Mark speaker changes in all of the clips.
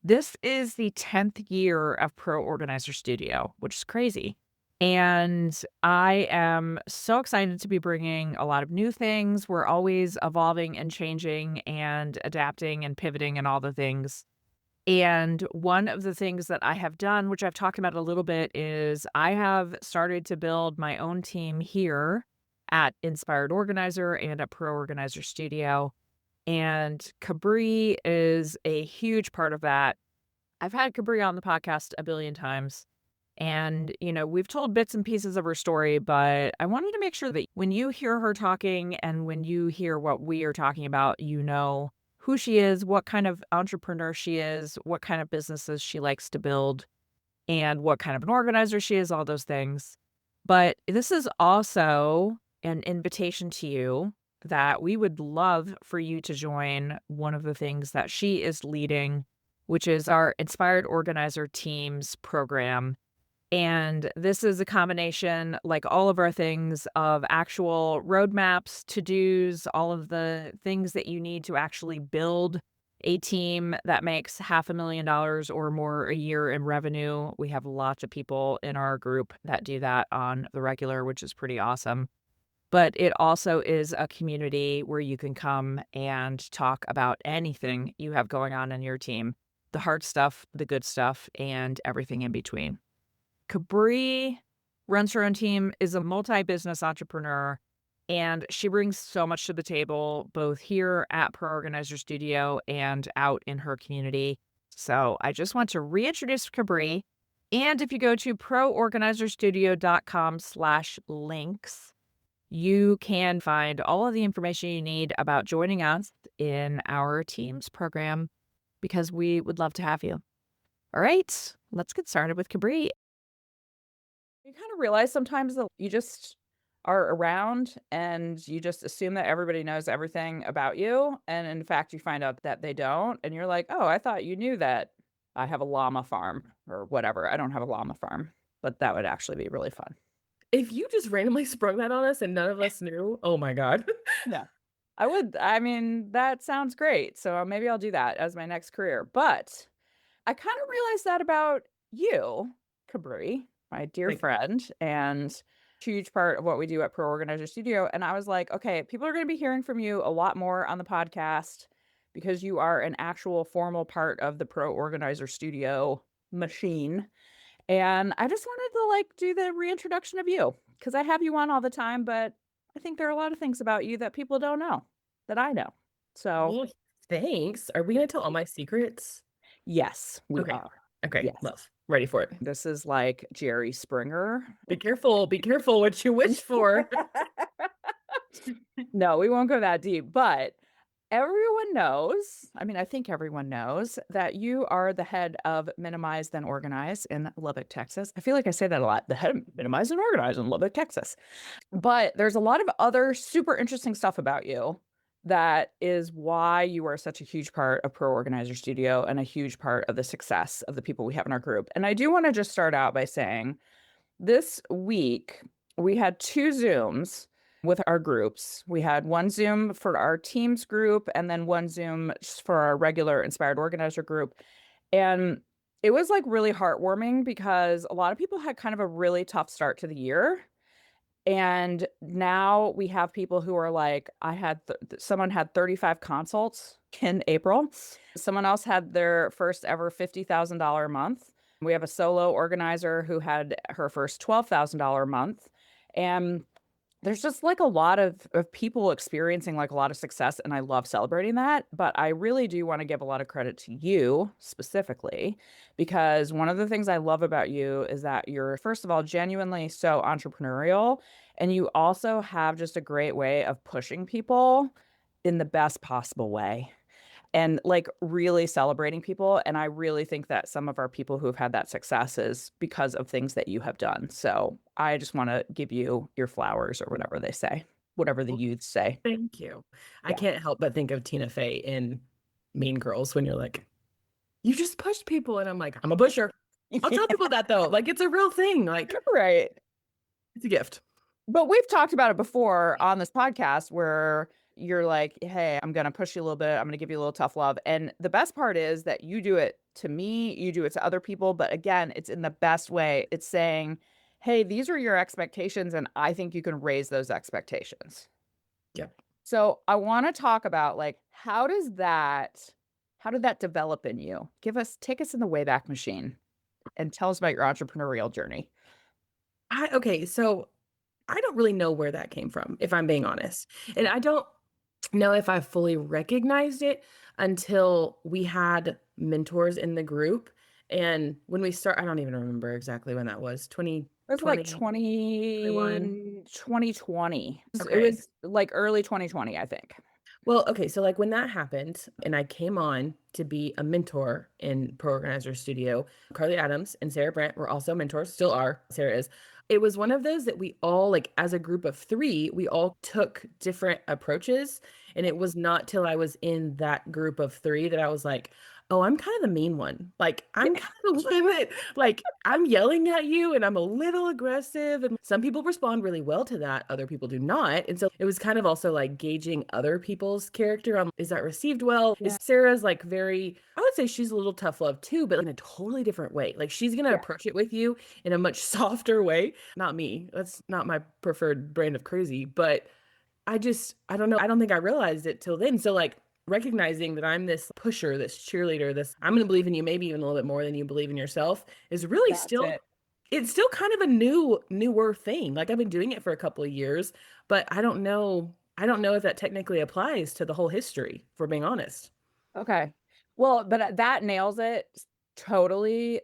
Speaker 1: This is the 10th year of Pro Organizer Studio, which is crazy. And I am so excited to be bringing a lot of new things. We're always evolving and changing and adapting and pivoting and all the things. And one of the things that I have done, which I've talked about a little bit, is I have started to build my own team here at Inspired Organizer and at Pro Organizer Studio. And Cabri is a huge part of that. I've had Cabri on the podcast a billion times. And, we've told bits and pieces of her story, but I wanted to make sure that when you hear her talking and when you hear what we are talking about, you know who she is, what kind of entrepreneur she is, what kind of businesses she likes to build, and what kind of an organizer she is, all those things. But this is also an invitation to you that we would love for you to join one of the things that she is leading, which is our Inspired Organizer Teams program. And this is a combination, like all of our things, of actual roadmaps, to-dos, all of the things that you need to actually build a team that makes $500,000 or more a year in revenue. We have lots of people in our group that do that on the regular, which is pretty awesome. But it also is a community where you can come and talk about anything you have going on in your team, the hard stuff, the good stuff, and everything in between. Cabri runs her own team, is a multi-business entrepreneur, and she brings so much to the table, both here at Pro Organizer Studio and out in her community. So I just want to reintroduce Cabri. And if you go to proorganizerstudio.com/links, you can find all of the information you need about joining us in our Teams program because we would love to have you. All right, let's get started with Cabri. You kind of realize sometimes that you just are around and you just assume that everybody knows everything about you. And in fact, you find out that they don't. And you're like, oh, I thought you knew that I have a llama farm or whatever. I don't have a llama farm, but that would actually be really fun.
Speaker 2: If you just randomly sprung that on us and none of us knew, oh my God.
Speaker 1: Yeah. I would. I mean, that sounds great. So maybe I'll do that as my next career. But I kind of realized that about you, Cabri, my dear
Speaker 2: Like,
Speaker 1: friend, and huge part of what we do at Pro Organizer Studio. And I was like, okay, people are going to be hearing from you a lot more on the podcast because you are an actual formal part of the Pro Organizer Studio machine. And I just wanted to do the reintroduction of you because I have you on all the time, but I think there are a lot of things about you that people don't know that I know. So,
Speaker 2: well, thanks. Are we gonna tell all my secrets?
Speaker 1: yes, we
Speaker 2: Okay.
Speaker 1: are.
Speaker 2: Okay,
Speaker 1: Yes.
Speaker 2: love. Ready for it.
Speaker 1: This is like Jerry Springer.
Speaker 2: Be careful what you wish for.
Speaker 1: No, we won't go that deep, but everyone knows, I mean, I think everyone knows that you are the head of Minimize Then Organize in Lubbock, Texas. I feel like I say that a lot, the head of Minimize and Organize in Lubbock, Texas. But there's a lot of other super interesting stuff about you that is why you are such a huge part of Pro Organizer Studio and a huge part of the success of the people we have in our group. And I do want to just start out by saying this week we had 2 Zooms with our groups. We had one Zoom for our Teams group and then one Zoom just for our regular Inspired Organizer group. And it was really heartwarming because a lot of people had kind of a really tough start to the year. And now we have people who are like, someone had 35 consults in April. Someone else had their first ever $50,000 month. We have a solo organizer who had her first $12,000 month. And there's just a lot of people experiencing a lot of success. And I love celebrating that. But I really do want to give a lot of credit to you specifically, because one of the things I love about you is that you're, first of all, genuinely so entrepreneurial. And you also have just a great way of pushing people in the best possible way and really celebrating people. And I really think that some of our people who have had that success is because of things that you have done. So I just want to give you your flowers or whatever they say, whatever the
Speaker 2: Well,
Speaker 1: youths say.
Speaker 2: thank you. I
Speaker 1: Yeah.
Speaker 2: can't help but think of Tina Fey in Mean Girls when you're like, you just pushed people. And I'm like, I'm a pusher. I'll tell people that though. Like, it's a real thing. Like,
Speaker 1: Right.
Speaker 2: it's a gift.
Speaker 1: But we've talked about it before on this podcast where you're like, "Hey, I'm gonna push you a little bit. I'm gonna give you a little tough love." And the best part is that you do it to me, you do it to other people, but again, it's in the best way. It's saying, "Hey, these are your expectations, and I think you can raise those expectations."
Speaker 2: Yeah.
Speaker 1: So, I wanna talk about, like, how did that develop in you? Take us in the Wayback Machine and tell us about your entrepreneurial journey.
Speaker 2: Okay, so I don't really know where that came from, if I'm being honest. And I don't know if I fully recognized it until we had mentors in the group. And when we start, I don't even remember exactly when that was,
Speaker 1: It was like
Speaker 2: 2020, 21.
Speaker 1: 2020. It
Speaker 2: Okay.
Speaker 1: was, like, early 2020, I think.
Speaker 2: Well, okay, so, like, when that happened and I came on to be a mentor in Pro Organizer Studio, Carly Adams and Sarah Brandt were also mentors, still are, Sarah is. It was one of those that we all, like, as a group of 3, we all took different approaches, and it was not till I was in that group of 3 that I was like, "Oh, I'm kind of the mean one." Like, I'm kind of the one that, like, I'm yelling at you and I'm a little aggressive, and some people respond really well to that, other people do not, and so it was kind of also, like, gauging other people's character on, is that received well?
Speaker 1: Yeah,
Speaker 2: Is Sarah's, like, very, I would say she's a little tough love too, but in a totally different way. Like, she's gonna
Speaker 1: yeah.
Speaker 2: approach it with you in a much softer way. Not me. That's not my preferred brand of crazy, but I don't know. I don't think I realized it till then. So, like, recognizing that I'm this pusher, this cheerleader, this I'm gonna believe in you maybe even a little bit more than you believe in yourself is really
Speaker 1: That's
Speaker 2: still,
Speaker 1: it.
Speaker 2: it's still kind of a newer thing. Like, I've been doing it for a couple of years, but I don't know if that technically applies to the whole history, for being honest.
Speaker 1: Okay. Well, but, that nails it totally.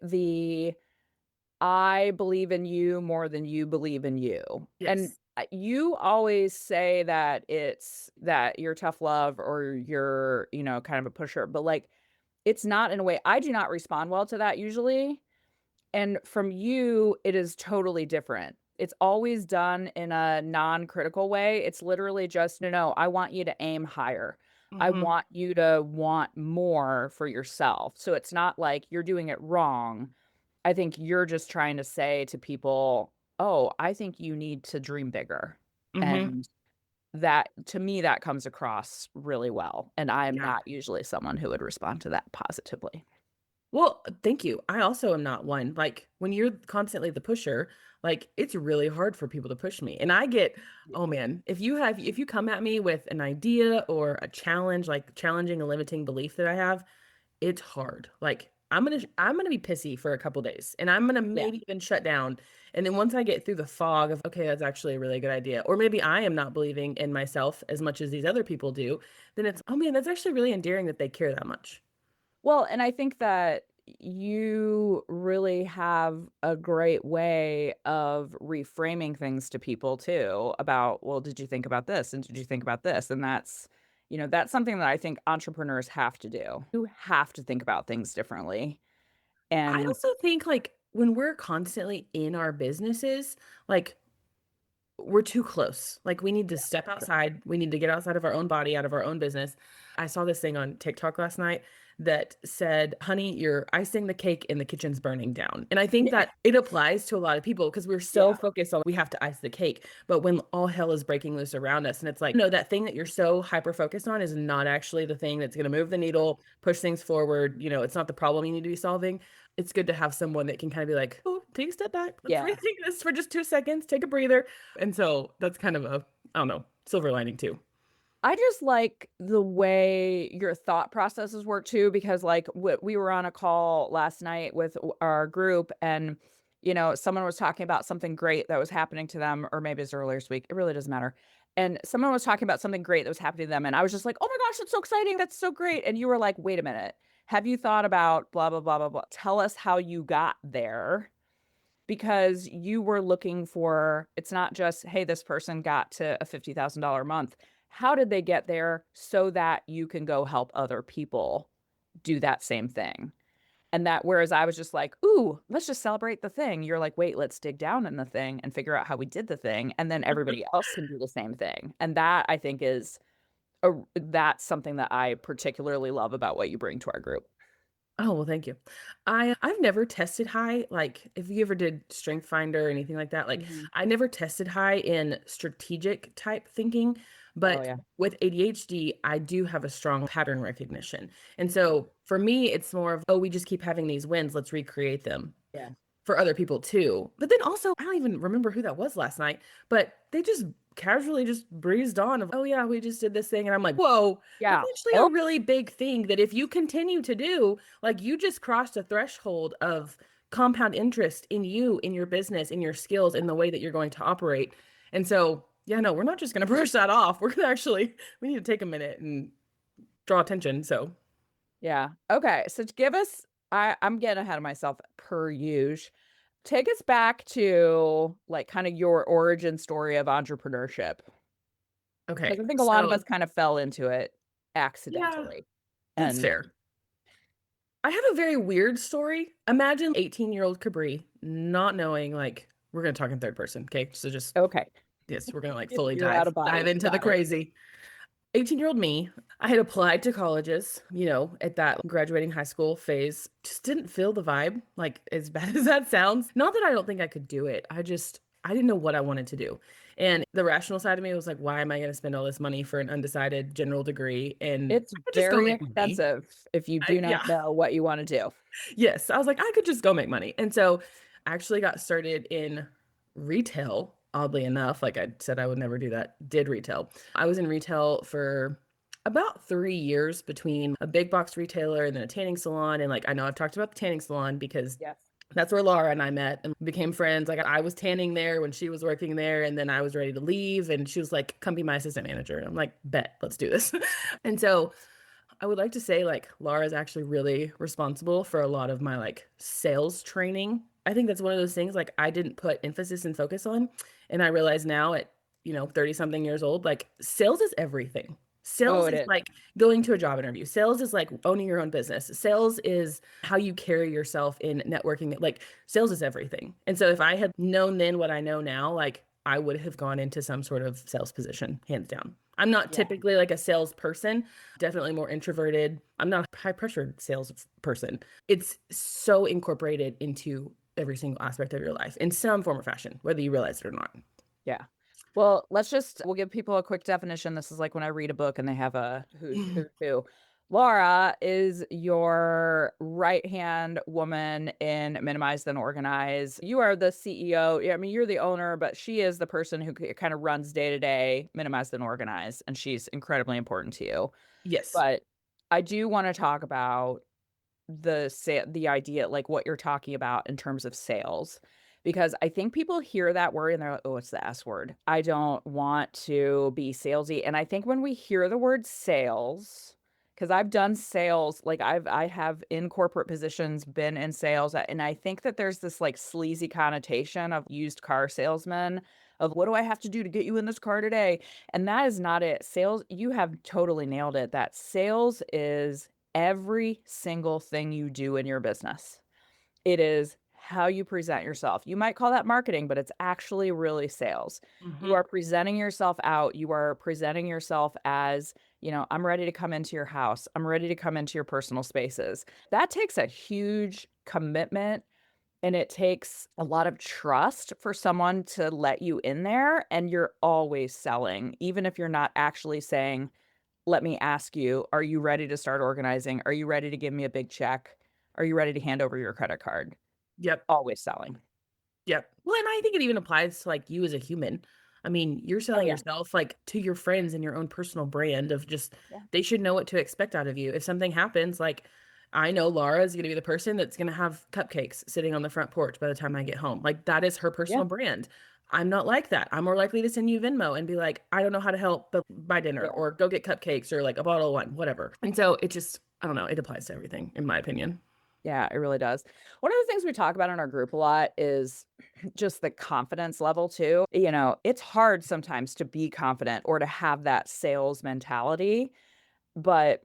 Speaker 1: I believe in you more than you believe in you. And,
Speaker 2: Yes.
Speaker 1: you always say that that you're tough love or you're, kind of a pusher, but, like, it's not in a way I do not respond well to that usually. And from you, it is totally different. It's always done in a non-critical way. It's literally just, "No, no, I want you to aim higher. I
Speaker 2: Mhm.
Speaker 1: want you to want more for yourself." So it's not like you're doing it wrong. I think you're just trying to say to people, "Oh, I think you need to dream bigger."
Speaker 2: Mhm.
Speaker 1: And that to me, that comes across really well, and I am
Speaker 2: Yeah.
Speaker 1: not usually someone who would respond to that positively.
Speaker 2: Well, thank you. I also am not one. Like, when you're constantly the pusher, like, it's really hard for people to push me. And I get, oh man, if you come at me with an idea or a challenge, like challenging a limiting belief that I have, it's hard. Like, I'm gonna be pissy for a couple days and I'm gonna
Speaker 1: Yeah.
Speaker 2: maybe even shut down. And then once I get through the fog of, okay, that's actually a really good idea, or maybe I am not believing in myself as much as these other people do, then it's, oh man, that's actually really endearing that they care that much.
Speaker 1: Well, and I think that you really have a great way of reframing things to people too about, well, did you think about this? And did you think about this? And that's something that I think entrepreneurs have to do. You have to think about things differently.
Speaker 2: I
Speaker 1: And
Speaker 2: also think, like, when we're constantly in our businesses, like, we're too close. Like, we need to step outside. We need to get outside of our own body, out of our own business. I saw this thing on TikTok last night that said, "Honey, you're icing the cake and the kitchen's burning down." And I think
Speaker 1: yeah,
Speaker 2: that it applies to a lot of people because we're so
Speaker 1: yeah,
Speaker 2: focused on we have to ice the cake. But when all hell is breaking loose around us, and it's like, no, that thing that you're so hyper focused on is not actually the thing that's going to move the needle, push things forward. It's not the problem you need to be solving. It's good to have someone that can kind of be like, oh, take a step back. Let's
Speaker 1: yeah.
Speaker 2: rethink this for just 2 seconds. Take a breather. And so that's kind of a, I don't know, silver lining too.
Speaker 1: I just like the way your thought processes work too, because like we were on a call last night with our group, and someone was talking about something great that was happening to them, or maybe it's earlier this week. It really doesn't matter. And someone was talking about something great that was happening to them, and I was just like, "Oh my gosh, that's so exciting! That's so great!" And you were like, "Wait a minute, have you thought about blah blah blah blah blah? Tell us how you got there." Because you were looking for it's not just, "Hey, this person got to a $50,000 month." How did they get there so that you can go help other people do that same thing? And that whereas I was just like, "Ooh, let's just celebrate the thing." You're like, "Wait, let's dig down in the thing and figure out how we did the thing, and then everybody else can do the same thing." And that I think is that's something that I particularly love about what you bring to our group.
Speaker 2: Oh, well, thank you. I've never tested high, like, if you ever did Strength Finder or anything like that, like,
Speaker 1: Mhm.
Speaker 2: I never tested high in strategic type thinking,
Speaker 1: Oh,
Speaker 2: But
Speaker 1: yeah.
Speaker 2: with ADHD, I do have a strong pattern recognition. And so for me, it's more of, oh, we just keep having these wins. Let's recreate them
Speaker 1: Yeah.
Speaker 2: for other people too. But then also, I don't even remember who that was last night, but they just casually just breezed on of, oh yeah, we just did this thing. And I'm like, whoa, that's
Speaker 1: Yeah.
Speaker 2: actually a
Speaker 1: Oh,
Speaker 2: really big thing that if you continue to do, like you just crossed a threshold of compound interest in you, in your business, in your skills, in the way that you're going to operate. And so, yeah, no, we're not just going to brush that off. We're going to actually, we need to take a minute and draw attention. So,
Speaker 1: yeah. Okay. So to give us, I'm getting ahead of myself per usual. Take us back to like kind of your origin story of entrepreneurship.
Speaker 2: okay.
Speaker 1: Because I think a lot of us
Speaker 2: So,
Speaker 1: kind of fell into it
Speaker 2: yeah,
Speaker 1: accidentally.
Speaker 2: that's
Speaker 1: And
Speaker 2: fair. I have a very weird story. Imagine 18-year-old Cabri not knowing, like, we're going to talk in third person. Okay. So just,
Speaker 1: okay,
Speaker 2: yes, we're going to like fully
Speaker 1: you're out of
Speaker 2: dive
Speaker 1: body.
Speaker 2: into the
Speaker 1: Got it.
Speaker 2: crazy. 18-year-old me, I had applied to colleges, at that graduating high school phase, just didn't feel the vibe, like as bad as that sounds. Not that I don't think I could do it. I didn't know what I wanted to do. And the rational side of me was like, why am I going to spend all this money for an undecided general degree? And
Speaker 1: It's
Speaker 2: I could just go
Speaker 1: very
Speaker 2: make money.
Speaker 1: expensive if you do
Speaker 2: Yeah.
Speaker 1: not know what you want to do.
Speaker 2: Yes. I was like, I could just go make money. And so I actually got started in retail, oddly enough. Like I said, I would never do that. Did retail. I was in retail for about 3 years between a big box retailer and then a tanning salon. And like, I know I've talked about the tanning salon because
Speaker 1: Yes.
Speaker 2: that's where Lara and I met and became friends. Like I was tanning there when she was working there, and then I was ready to leave. And she was like, come be my assistant manager. And I'm like, bet, let's do this. And so I would like to say like Laura is actually really responsible for a lot of my like sales training. I think that's one of those things like I didn't put emphasis and focus on. And I realize now at, 30 something years old, like sales is everything.
Speaker 1: Oh,
Speaker 2: Sales
Speaker 1: it
Speaker 2: is
Speaker 1: is.
Speaker 2: like going to a job interview. Sales is like owning your own business. Sales is how you carry yourself in networking. Like sales is everything. And so if I had known then what I know now, like I would have gone into some sort of sales position, hands down. I'm not
Speaker 1: Yeah.
Speaker 2: typically like a salesperson, definitely more introverted. I'm not a high pressure sales person. It's so incorporated into every single aspect of your life in some form or fashion, whether you realize it or not.
Speaker 1: Yeah. Well, we'll give people a quick definition. This is like when I read a book and they have a who's who. Laura is your right-hand woman in Minimize Then Organize. You are the CEO. Yeah, I mean, you're the owner, but she is the person who kind of runs day to day Minimize Then Organize, and she's incredibly important to you.
Speaker 2: Yes.
Speaker 1: But I do want to talk about the idea like what you're talking about in terms of sales, because I think people hear that word and they're like, oh, it's the S word. I don't want to be salesy. And I think when we hear the word sales, because I've done sales, like I have in corporate positions been in sales, and I think that there's this like sleazy connotation of used car salesman of what do I have to do to get you in this car today? And that is not it. Sales, you have totally nailed it. That sales is every single thing you do in your business. It is how you present yourself. You might call that marketing, but it's actually really sales. You
Speaker 2: Hmm.
Speaker 1: are presenting yourself out. You are presenting yourself as, I'm ready to come into your house. I'm ready to come into your personal spaces. That takes a huge commitment and it takes a lot of trust for someone to let you in there. And you're always selling, even if you're not actually saying, let me ask you, are you ready to start organizing? Are you ready to give me a big check? Are you ready to hand over your credit card?
Speaker 2: Yep.
Speaker 1: Always selling.
Speaker 2: Yep. Well, and I think it even applies to like you as a human. I mean, you're
Speaker 1: Oh,
Speaker 2: selling
Speaker 1: yeah.
Speaker 2: yourself like to your friends and your own personal brand of just
Speaker 1: Yeah.
Speaker 2: they should know what to expect out of you. If something happens, like I know Laura is going to be the person that's going to have cupcakes sitting on the front porch by the time I get home. Like that is her
Speaker 1: Yeah.
Speaker 2: personal brand. I'm not like that. I'm more likely to send you Venmo and be like, I don't know how to help, but buy dinner
Speaker 1: Yeah.
Speaker 2: or go get cupcakes or like a bottle of wine, whatever. And so it just, I don't know, it applies to everything, in my opinion.
Speaker 1: Yeah, it really does. One of the things we talk about in our group a lot is just the confidence level too. It's hard sometimes to be confident or to have that sales mentality, but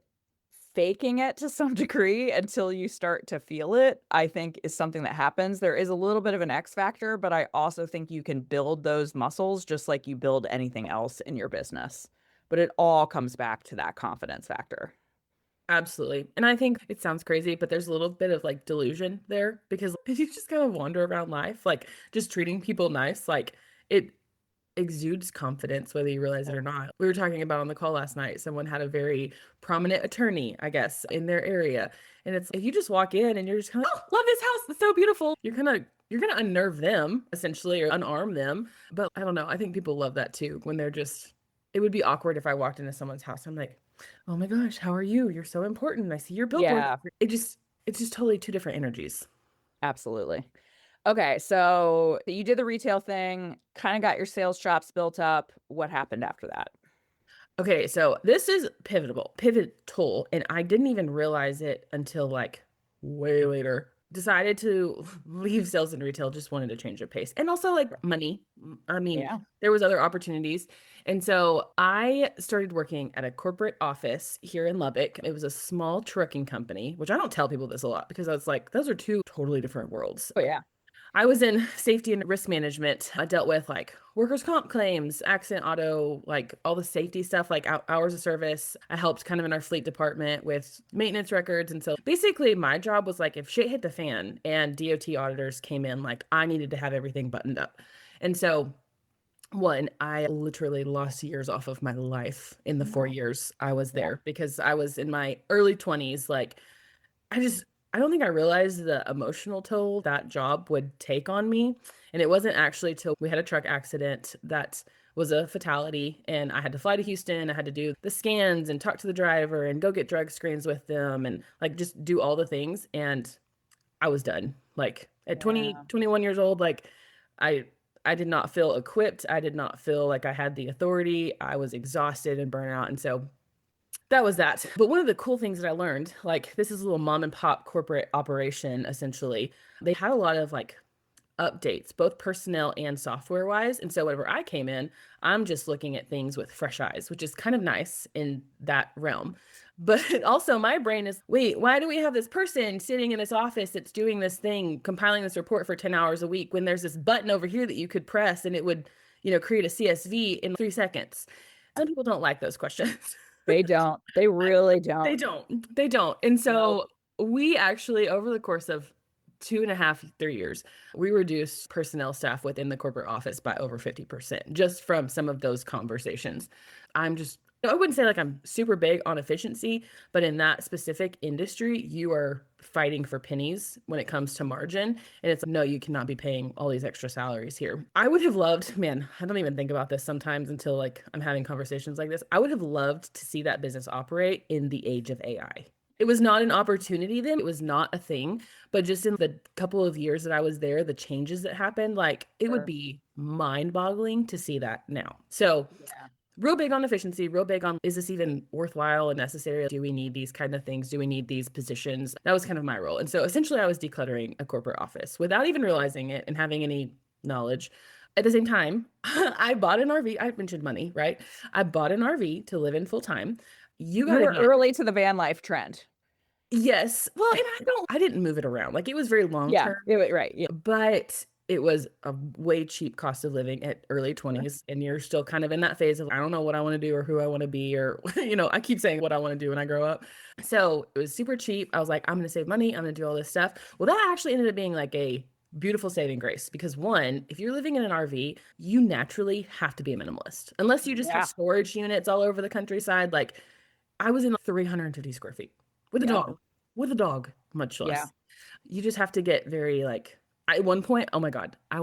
Speaker 1: faking it to some degree until you start to feel it, I think is something that happens. There is a little bit of an X factor, but I also think you can build those muscles just like you build anything else in your business. But it all comes back to that confidence factor.
Speaker 2: Absolutely. And I think it sounds crazy, but there's a little bit of like delusion there because you just kind of wander around life, like just treating people nice. Like it, exudes confidence, whether you realize it or not. We were talking about on the call last night, someone had a very prominent attorney, I guess, in their area. And it's if you just walk in and you're just kind of, oh, love this house. It's so beautiful. You're gonna unnerve them essentially or unarm them. But I don't know. I think people love that too when they're just it would be awkward if I walked into someone's house. I'm like, oh my gosh, how are you? You're so important. I see your billboard.
Speaker 1: Yeah,
Speaker 2: It's just totally two different energies.
Speaker 1: absolutely. Okay, so you did the retail thing, kind of got your sales chops built up. What happened after that?
Speaker 2: Okay, so this is pivotal, and I didn't even realize it until like way later. Decided to leave sales and retail, just wanted to change the pace. And also like money. I mean,
Speaker 1: Yeah.
Speaker 2: there was other opportunities. And so I started working at a corporate office here in Lubbock. It was a small trucking company, which I don't tell people this a lot because I was like, those are two totally different worlds.
Speaker 1: Oh yeah.
Speaker 2: I was in safety and risk management. I dealt with like workers' comp claims, accident auto, like all the safety stuff, like hours of service. I helped kind of in our fleet department with maintenance records. And so basically, my job was like if shit hit the fan and DOT auditors came in, like I needed to have everything buttoned up. And so, one, I literally lost years off of my life in the four
Speaker 1: No.
Speaker 2: years I was
Speaker 1: Yeah.
Speaker 2: there because I was in my early 20s. Like, I just I don't think I realized the emotional toll that job would take on me. And it wasn't actually till we had a truck accident that was a fatality and I had to fly to Houston. I had to do the scans and talk to the driver and go get drug screens with them and like just do all the things. And I was done. Like at
Speaker 1: Yeah.
Speaker 2: 21 years old, like I I did not feel equipped. I did not feel like I had the authority. I was exhausted and burnt out. And so that was that. But one of the cool things that I learned, like this is a little mom and pop corporate operation essentially. They had a lot of like updates, both personnel and software wise. And so whenever I came in, I'm just looking at things with fresh eyes, which is kind of nice in that realm. But also my brain is, wait, why do we have this person sitting in this office that's doing this thing, compiling this report for 10 hours a week when there's this button over here that you could press and it would, create a CSV in 3 seconds? Some people don't like those questions.
Speaker 1: They don't. They really don't.
Speaker 2: They don't. They don't. And
Speaker 1: Nope.
Speaker 2: so we actually, over the course of 2.5, 3 years, we reduced personnel staff within the corporate office by over 50% just from some of those conversations. I wouldn't say like I'm super big on efficiency, but in that specific industry, you are fighting for pennies when it comes to margin. And it's no, you cannot be paying all these extra salaries here. I would have loved, man, I don't even think about this sometimes until like I'm having conversations like this. I would have loved to see that business operate in the age of AI. It was not an opportunity then. It was not a thing. But just in the couple of years that I was there, the changes that happened, like it would
Speaker 1: Sure.
Speaker 2: be mind boggling to see that now. So
Speaker 1: Yeah.
Speaker 2: real big on efficiency, real big on is this even worthwhile and necessary? Do we need these kind of things? Do we need these positions? That was kind of my role. And so essentially, I was decluttering a corporate office without even realizing it and having any knowledge. At the same time, I bought an RV. I mentioned money, right? I bought an RV to live in full time. You got
Speaker 1: You
Speaker 2: to
Speaker 1: were
Speaker 2: get,
Speaker 1: early to the van life trend.
Speaker 2: yes. Well, and I didn't move it around. Like it was very long
Speaker 1: Yeah.
Speaker 2: term.
Speaker 1: Right. Yeah.
Speaker 2: But it was a way cheap cost of living at early
Speaker 1: Sure.
Speaker 2: 20s. And you're still kind of in that phase of, I don't know what I want to do or who I want to be, or, I keep saying what I want to do when I grow up. So it was super cheap. I was like, I'm going to save money. I'm going to do all this stuff. Well, that actually ended up being like a beautiful saving grace because one, if you're living in an RV, you naturally have to be a minimalist unless you just have
Speaker 1: Yeah.
Speaker 2: storage units all over the countryside. Like I was in 350 square feet with a
Speaker 1: Yeah.
Speaker 2: dog, much
Speaker 1: Yeah.
Speaker 2: less. You just have to get very like at one point, oh my God, I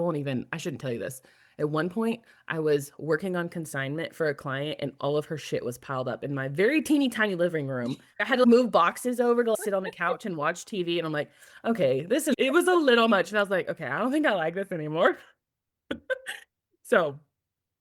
Speaker 2: shouldn't tell you this. At one point, I was working on consignment for a client and all of her shit was piled up in my very teeny tiny living room. I had to move boxes over to sit on the couch and watch TV. And I'm like, okay, it was a little much. And I was like, okay, I don't think I like this anymore. So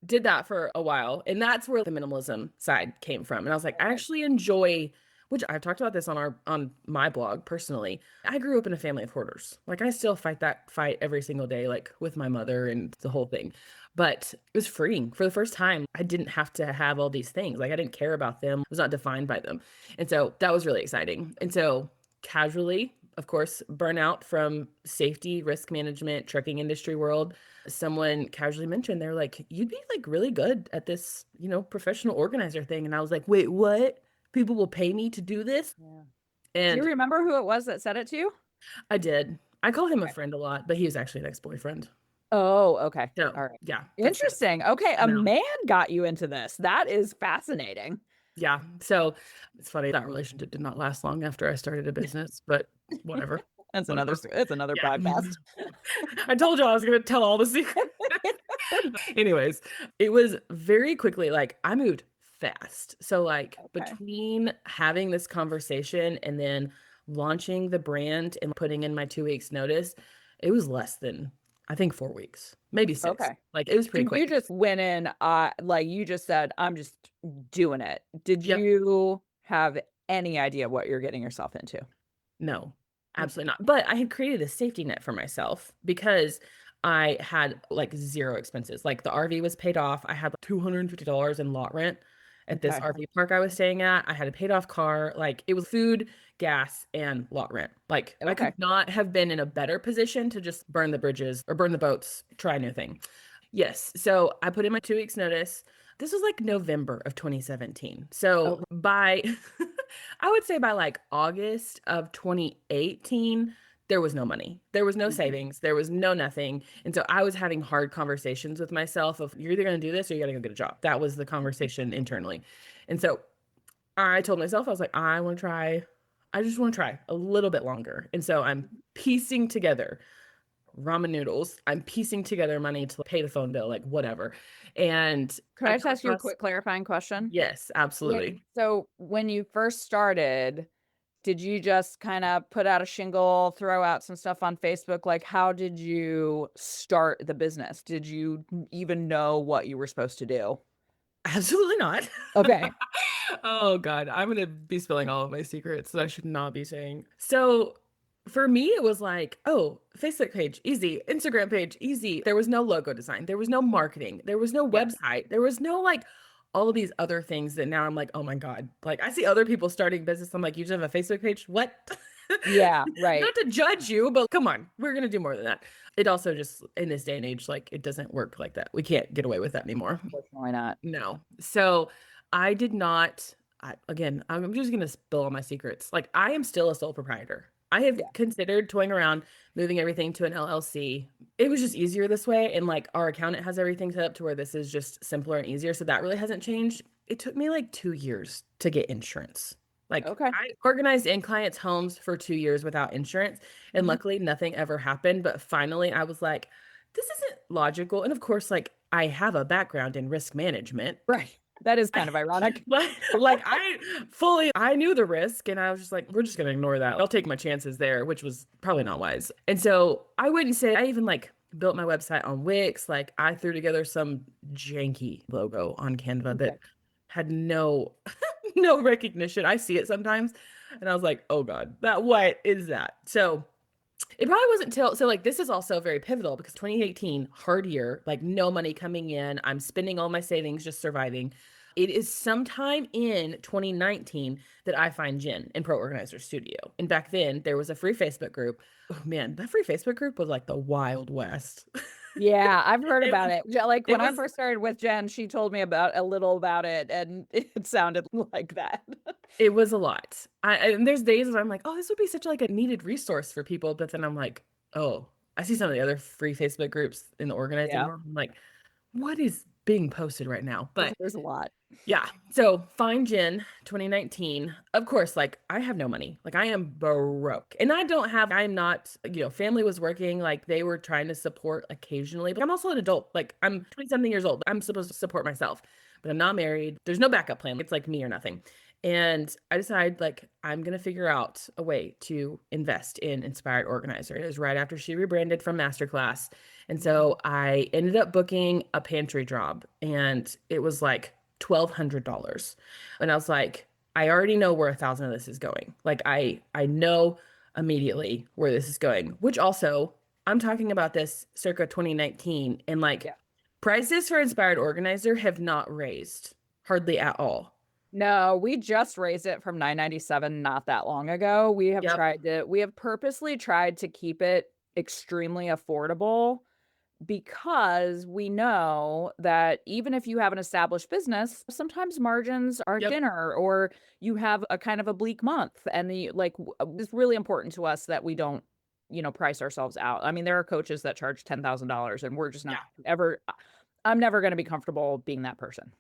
Speaker 2: did that for a while. And that's where the minimalism side came from. And I was like, I
Speaker 1: Right.
Speaker 2: actually enjoy, which I've talked about this on my blog personally. I grew up in a family of hoarders. Like I still fight that fight every single day, like with my mother and the whole thing. But it was freeing. For the first time, I didn't have to have all these things. Like I didn't care about them. I was not defined by them. And so that was really exciting. And so casually, of course, burnout from safety, risk management, trucking industry world, someone casually mentioned they're like, you'd be like really good at this, professional organizer thing. And I was like, wait, what? People will pay me to do this?
Speaker 1: Yeah. Do you
Speaker 2: And
Speaker 1: remember who it was that said it to you?
Speaker 2: I did. I call him a
Speaker 1: Okay.
Speaker 2: friend a lot, but he was actually an ex-boyfriend.
Speaker 1: Oh, okay.
Speaker 2: So,
Speaker 1: All right.
Speaker 2: yeah, that's it.
Speaker 1: Interesting. Okay,
Speaker 2: I
Speaker 1: a
Speaker 2: know.
Speaker 1: man got you into this. That is fascinating.
Speaker 2: Yeah. So, it's funny that relationship did not last long after I started a business, but whatever.
Speaker 1: That's
Speaker 2: Whatever.
Speaker 1: another
Speaker 2: Yeah.
Speaker 1: podcast.
Speaker 2: I told you I was gonna tell all the secrets. Anyways, it was very quickly like I moved fast. So like
Speaker 1: Okay.
Speaker 2: between having this conversation and then launching the brand and putting in my 2 weeks notice, it was less than I think 4 weeks, maybe six.
Speaker 1: Okay.
Speaker 2: Like it was
Speaker 1: So
Speaker 2: pretty
Speaker 1: you
Speaker 2: quick.
Speaker 1: just went in, like you just said, I'm just doing it. Did
Speaker 2: Yep.
Speaker 1: you have any idea what you're getting yourself into?
Speaker 2: No,
Speaker 1: Mm,
Speaker 2: absolutely not. But I had created a safety net for myself because I had like zero expenses. Like the RV was paid off. I had like $250 in lot rent at this
Speaker 1: okay.
Speaker 2: RV park I was staying at. I had a paid off car. Like it was food, gas, and lot rent. Like I could
Speaker 1: Okay.
Speaker 2: not have been in a better position to just burn the bridges or burn the boats, try a new thing. Yes. So I put in my 2 weeks notice. This was like November of 2017. So
Speaker 1: Okay.
Speaker 2: by, I would say by like August of 2018, there was no money. There was no
Speaker 1: Mhm.
Speaker 2: savings. There was no nothing. And so I was having hard conversations with myself of you're either going to do this or you got to go get a job. That was the conversation internally. And so I told myself, I was like, I just want to try a little bit longer. And so I'm piecing together ramen noodles. I'm piecing together money to pay the phone bill, like whatever. And
Speaker 1: Could
Speaker 2: I
Speaker 1: I just
Speaker 2: come
Speaker 1: ask you a
Speaker 2: across,
Speaker 1: quick clarifying question?
Speaker 2: yes, absolutely.
Speaker 1: So when you first started, did you just kind of put out a shingle, throw out some stuff on Facebook? Like, how did you start the business? Did you even know what you were supposed to do?
Speaker 2: Absolutely not.
Speaker 1: Okay.
Speaker 2: Oh God, I'm gonna be spilling all of my secrets that I should not be saying. So for me, it was like, oh, Facebook page, easy. Instagram page, easy. There was no logo design. There was no marketing. There was no
Speaker 1: Yep.
Speaker 2: website. There was no like all of these other things that now I'm like, oh my God. Like I see other people starting business. I'm like, you just have a Facebook page? What?
Speaker 1: Yeah, right.
Speaker 2: Not to judge you, but come on, we're gonna do more than that. It also just in this day and age, like it doesn't work like that. We can't get away with that anymore.
Speaker 1: Unfortunately not.
Speaker 2: No. So I did not, again, I'm just going to spill all my secrets. Like, I am still a sole proprietor. I have
Speaker 1: Yeah.
Speaker 2: considered toying around, moving everything to an LLC. It was just easier this way. And like, our accountant has everything set up to where this is just simpler and easier. So that really hasn't changed. It took me like 2 years to get insurance. Like,
Speaker 1: Okay.
Speaker 2: I organized in clients' homes for 2 years without insurance. And
Speaker 1: Mhm.
Speaker 2: luckily, nothing ever happened. But finally, I was like, this isn't logical. And of course, like I have a background in risk management.
Speaker 1: Right. That is kind of ironic.
Speaker 2: Like I knew the risk and I was just like, we're just gonna ignore that. I'll take my chances there, which was probably not wise. And so I wouldn't say I even like built my website on Wix. Like I threw together some janky logo on Canva that
Speaker 1: Okay.
Speaker 2: had no no recognition. I see it sometimes and I was like, oh God, that what is that? So it probably wasn't till so like this is also very pivotal because 2018, hard year, like no money coming in. I'm spending all my savings just surviving. It is sometime in 2019 that I find Jen in Pro Organizer Studio. And back then there was a free Facebook group. Oh man, that free Facebook group was like the Wild West.
Speaker 1: Yeah, I've heard
Speaker 2: It
Speaker 1: about
Speaker 2: was
Speaker 1: it. Yeah, like,
Speaker 2: it
Speaker 1: when I
Speaker 2: was
Speaker 1: first started with Jen, she told me about a little about it, and it sounded like that.
Speaker 2: it was a lot. And there's days where I'm like, oh, this would be such like a needed resource for people, but then I'm like, oh, I see some of the other free Facebook groups in the organizing
Speaker 1: Yeah,
Speaker 2: world. I'm like, what is being posted right now? But
Speaker 1: there's a lot.
Speaker 2: yeah, so Fine Gin 2019. Of course, like I have no money. Like I am broke. And I'm not, family was working, like they were trying to support occasionally, but I'm also an adult. Like I'm 20 something years old. I'm supposed to support myself, but I'm not married. There's no backup plan. It's like me or nothing. And I decided like I'm gonna figure out a way to invest in Inspired Organizer. It was right after she rebranded from Masterclass. And so I ended up booking a pantry job and it was like $1,200. And I was like, I already know where 1,000 of this is going. Like I know immediately where this is going, which also I'm talking about this circa 2019 and like
Speaker 1: Yeah.
Speaker 2: prices for Inspired Organizer have not raised hardly at all.
Speaker 1: No, we just raised it from 9.97 not that long ago.
Speaker 2: Yep.
Speaker 1: We have purposely tried to keep it extremely affordable because we know that even if you have an established business, sometimes margins are
Speaker 2: Yep.
Speaker 1: thinner or you have a kind of a bleak month. And it's really important to us that we don't price ourselves out. I mean, there are coaches that charge $10,000 and we're just not
Speaker 2: Yeah.
Speaker 1: ever I'm never gonna be comfortable being that person.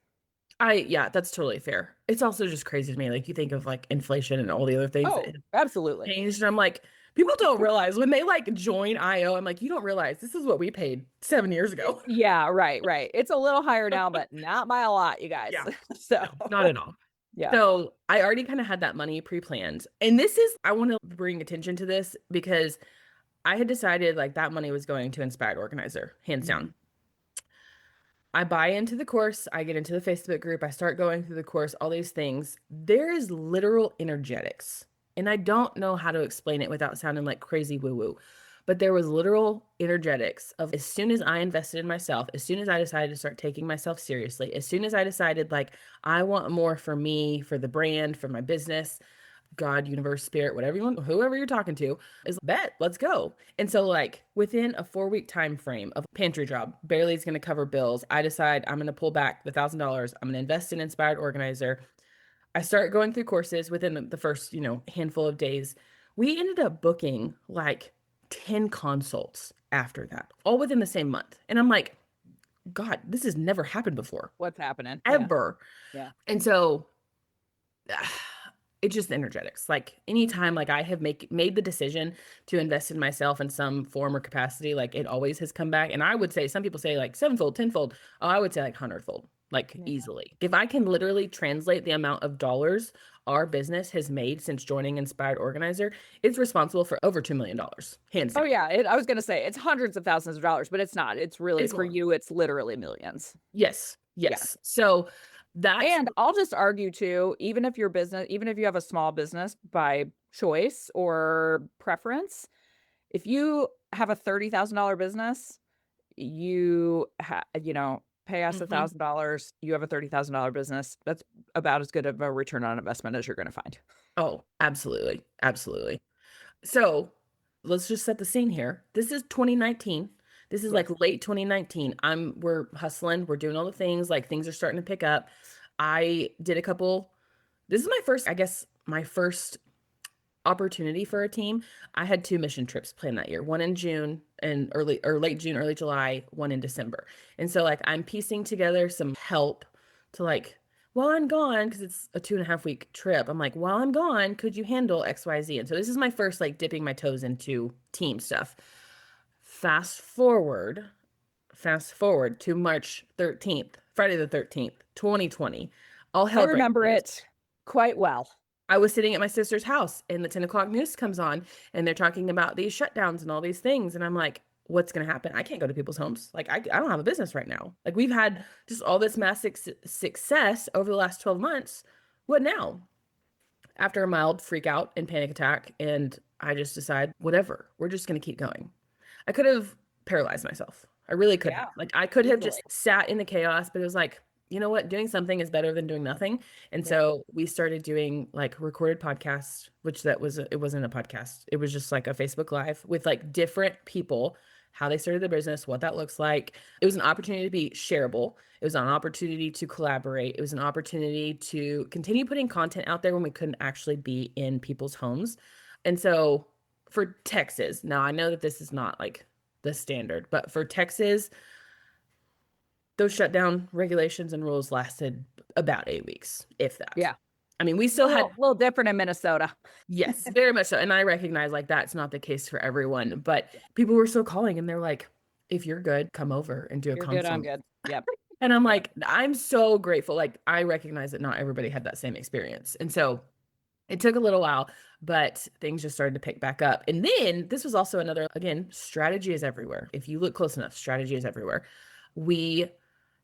Speaker 2: Yeah, that's totally fair. It's also just crazy to me. Like you think of like inflation and all the other things that
Speaker 1: Oh,
Speaker 2: have
Speaker 1: absolutely.
Speaker 2: changed. And I'm like, people don't realize when they like join IO, I'm like, you don't realize this is what we paid 7 years ago.
Speaker 1: Yeah, right, right. It's a little higher now, but not by a lot, you guys.
Speaker 2: Yeah.
Speaker 1: So,
Speaker 2: No, not at all.
Speaker 1: yeah.
Speaker 2: So I already kind of had that money pre-planned. And this is, I want to bring attention to this because I had decided like that money was going to Inspired Organizer, hands
Speaker 1: Mhm.
Speaker 2: down. I buy into the course, I get into the Facebook group, I start going through the course, all these things. There is literal energetics. And I don't know how to explain it without sounding like crazy woo-woo. But there was literal energetics of as soon as I invested in myself, as soon as I decided to start taking myself seriously, as soon as I decided like I want more for me, for the brand, for my business, God, universe, spirit, whatever you want, whoever you're talking to is bet, let's go. And so like within a 4 week time frame of pantry job, barely is going to cover bills. I decide I'm going to pull back the $1,000. I'm going to invest in Inspired Organizer. I start going through courses within the first, handful of days. We ended up booking like 10 consults after that, all within the same month. And I'm like, God, this has never happened before,
Speaker 1: What's happening? Yeah,
Speaker 2: ever.
Speaker 1: yeah.
Speaker 2: And so it's just energetics. Like anytime like I have made the decision to invest in myself in some form or capacity, like it always has come back. And I would say some people say like sevenfold, tenfold. Oh, I would say like hundredfold, like
Speaker 1: Yeah.
Speaker 2: easily. If I can literally translate the amount of dollars our business has made since joining Inspired Organizer, it's responsible for over $2 million, hands
Speaker 1: Oh,
Speaker 2: down.
Speaker 1: yeah, I was gonna say it's hundreds of thousands of dollars, but it's not. It's really
Speaker 2: It's
Speaker 1: for
Speaker 2: more.
Speaker 1: you, it's literally millions.
Speaker 2: Yes,
Speaker 1: Yeah.
Speaker 2: yes. So that's
Speaker 1: And I'll just argue too, even if you have a small business by choice or preference, if you have a $30,000 business, pay us
Speaker 2: mhm.
Speaker 1: $1,000, you have a $30,000 business. That's about as good of a return on investment as you're gonna find.
Speaker 2: Oh, absolutely. Absolutely. So let's just set the scene here. This is 2019. This is like
Speaker 1: Yes.
Speaker 2: late 2019. We're hustling, we're doing all the things, like things are starting to pick up. I did a couple. This is my first, I guess, my first opportunity for a team. I had two mission trips planned that year, one in June and early or late June, early July, one in December. And so like I'm piecing together some help to like while I'm gone, because it's a 2.5 week trip, I'm like, while I'm gone, could you handle XYZ? And so this is my first like dipping my toes into team stuff. Fast forward, fast forward to March 13th, Friday the 13th, 2020. All
Speaker 1: I
Speaker 2: hell breaks
Speaker 1: remember
Speaker 2: loose.
Speaker 1: it quite well.
Speaker 2: I was sitting at my sister's house and the 10 o'clock news comes on and they're talking about these shutdowns and all these things. And I'm like, what's going to happen? I can't go to people's homes. Like, I don't have a business right now. Like, we've had just all this massive success over the last 12 months. What now? After a mild freak out and panic attack, and I just decide, whatever, we're just going to keep going. I could have paralyzed myself. I really could have.
Speaker 1: Yeah,
Speaker 2: Like, I could have
Speaker 1: easily.
Speaker 2: just sat in the chaos, but it was like, you know what? Doing something is better than doing nothing. And
Speaker 1: Yeah.
Speaker 2: so we started doing like recorded podcasts, which it wasn't a podcast. It was just like a Facebook Live with like different people, how they started their business, what that looks like. It was an opportunity to be shareable. It was an opportunity to collaborate. It was an opportunity to continue putting content out there when we couldn't actually be in people's homes. And so for Texas, now I know that this is not like the standard, but for Texas, those shutdown regulations and rules lasted about 8 weeks, if that.
Speaker 1: Yeah.
Speaker 2: I mean, we
Speaker 1: A
Speaker 2: still had,
Speaker 1: little different in Minnesota.
Speaker 2: yes, very much so. And I recognize like that's not the case for everyone, but people were still calling and they're like, if you're good, come over and do a
Speaker 1: You're good, I'm
Speaker 2: consult.
Speaker 1: good. Yep.
Speaker 2: And I'm
Speaker 1: Yep.
Speaker 2: like, I'm so grateful. Like, I recognize that not everybody had that same experience. And so it took a little while, but things just started to pick back up. And then this was also another, again, strategy is everywhere. If you look close enough, strategy is everywhere. We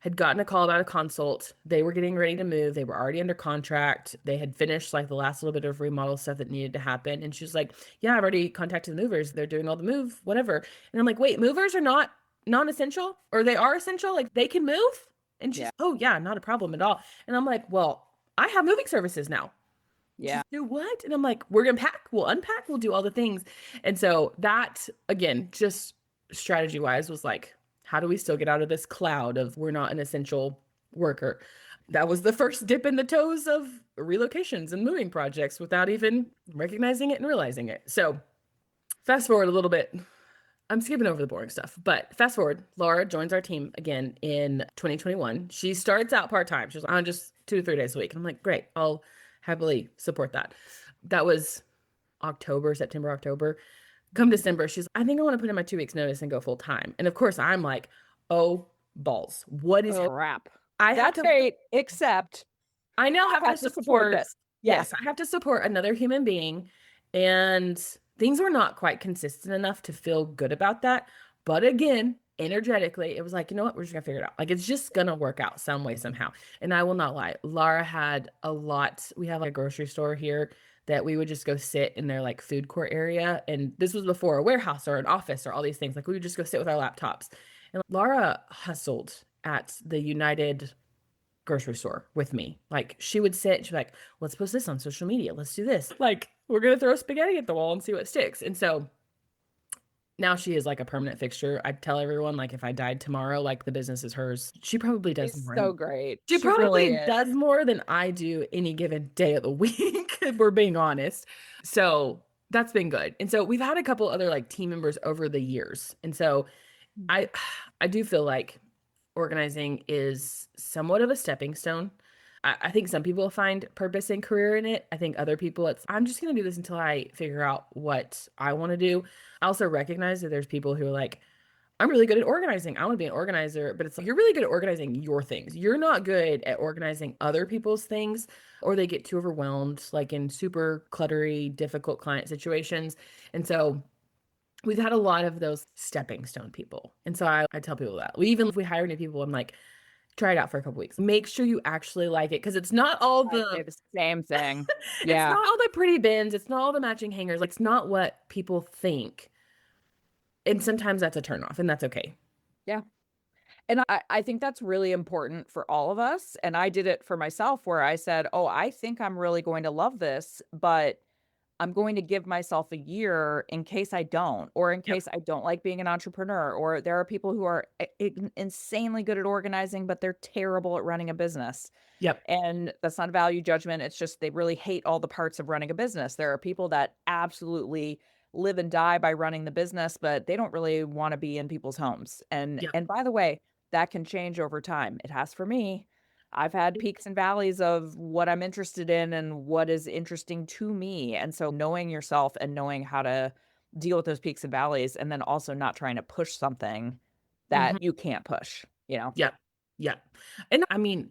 Speaker 2: had gotten a call about a consult. They were getting ready to move. They were already under contract. They had finished like the last little bit of remodel stuff that needed to happen. And she was like, yeah, I've already contacted the movers. They're doing all the move, whatever. And I'm like, wait, movers are not non-essential or they are essential? Like they can move? And she's,
Speaker 1: Yeah.
Speaker 2: oh yeah, not a problem at all. And I'm like, well, I have moving services now.
Speaker 1: Yeah.
Speaker 2: She's, do what? And I'm like, we're gonna pack, we'll unpack, we'll do all the things. And so that again, just strategy wise was like, how do we still get out of this cloud of we're not an essential worker? That was the first dip in the toes of relocations and moving projects without even recognizing it and realizing it. So fast forward a little bit. I'm skipping over the boring stuff, but fast forward, Laura joins our team again in 2021. She starts out part-time. She's on just 2 to 3 days a week. And I'm like, great, I'll happily support that. That was October, September, October. Come December, she's, I think I want to put in my 2 weeks notice and go full time. And of course, I'm like, oh, balls. What is,
Speaker 1: Oh, crap.
Speaker 2: I have
Speaker 1: That's
Speaker 2: to,
Speaker 1: great, except
Speaker 2: I now
Speaker 1: I
Speaker 2: have to
Speaker 1: have to support
Speaker 2: support,
Speaker 1: this. Yeah.
Speaker 2: yes, I have to support another human being. And things were not quite consistent enough to feel good about that. But again, energetically, it was like, you know what? We're just gonna figure it out. Like it's just gonna work out some way, somehow. And I will not lie, Lara had a lot. We have like a grocery store here that we would just go sit in their like food court area. And this was before a warehouse or an office or all these things. Like we would just go sit with our laptops. And Lara hustled at the United grocery store with me. Like she would sit, she'd be like, let's post this on social media. Let's do this. Like we're gonna throw spaghetti at the wall and see what sticks. And so now she is like a permanent fixture. I tell everyone, like, if I died tomorrow, like the business is hers. She probably does
Speaker 1: She's
Speaker 2: more.
Speaker 1: so great.
Speaker 2: She
Speaker 1: She really
Speaker 2: probably
Speaker 1: is.
Speaker 2: does more than I do any given day of the week, if we're being honest. So that's been good. And so we've had a couple other like team members over the years. And so I I do feel like organizing is somewhat of a stepping stone. I think some people find purpose and career in it. I think other people, it's, I'm just going to do this until I figure out what I want to do. I also recognize that there's people who are like, I'm really good at organizing. I want to be an organizer, but it's like, you're really good at organizing your things. You're not good at organizing other people's things, or they get too overwhelmed, like in super cluttery, difficult client situations. And so we've had a lot of those stepping stone people. And so I tell people that. Even if we hire new people, I'm like, try it out for a couple weeks. Make sure you actually like it because it's not all
Speaker 1: I say
Speaker 2: the
Speaker 1: the same thing.
Speaker 2: it's
Speaker 1: Yeah.
Speaker 2: not all the pretty bins, it's not all the matching hangers. Like, it's not what people think. And sometimes that's a turn off, and that's okay.
Speaker 1: Yeah. And I think that's really important for all of us. And I did it for myself where I said, oh, I think I'm really going to love this, but I'm going to give myself a year in case I don't, or in
Speaker 2: Yep.
Speaker 1: case I don't like being an entrepreneur, or there are people who are insanely good at organizing, but they're terrible at running a business.
Speaker 2: Yep.
Speaker 1: And that's not a value judgment. It's just they really hate all the parts of running a business. There are people that absolutely live and die by running the business, but they don't really want to be in people's homes.
Speaker 2: Yep.
Speaker 1: And by the way, that can change over time. It has for me. I've had peaks and valleys of what I'm interested in and what is interesting to me. And so knowing yourself and knowing how to deal with those peaks and valleys, and then also not trying to push something
Speaker 2: Mhm.
Speaker 1: that you can't push, you know?
Speaker 2: Yep. Yep. And I mean,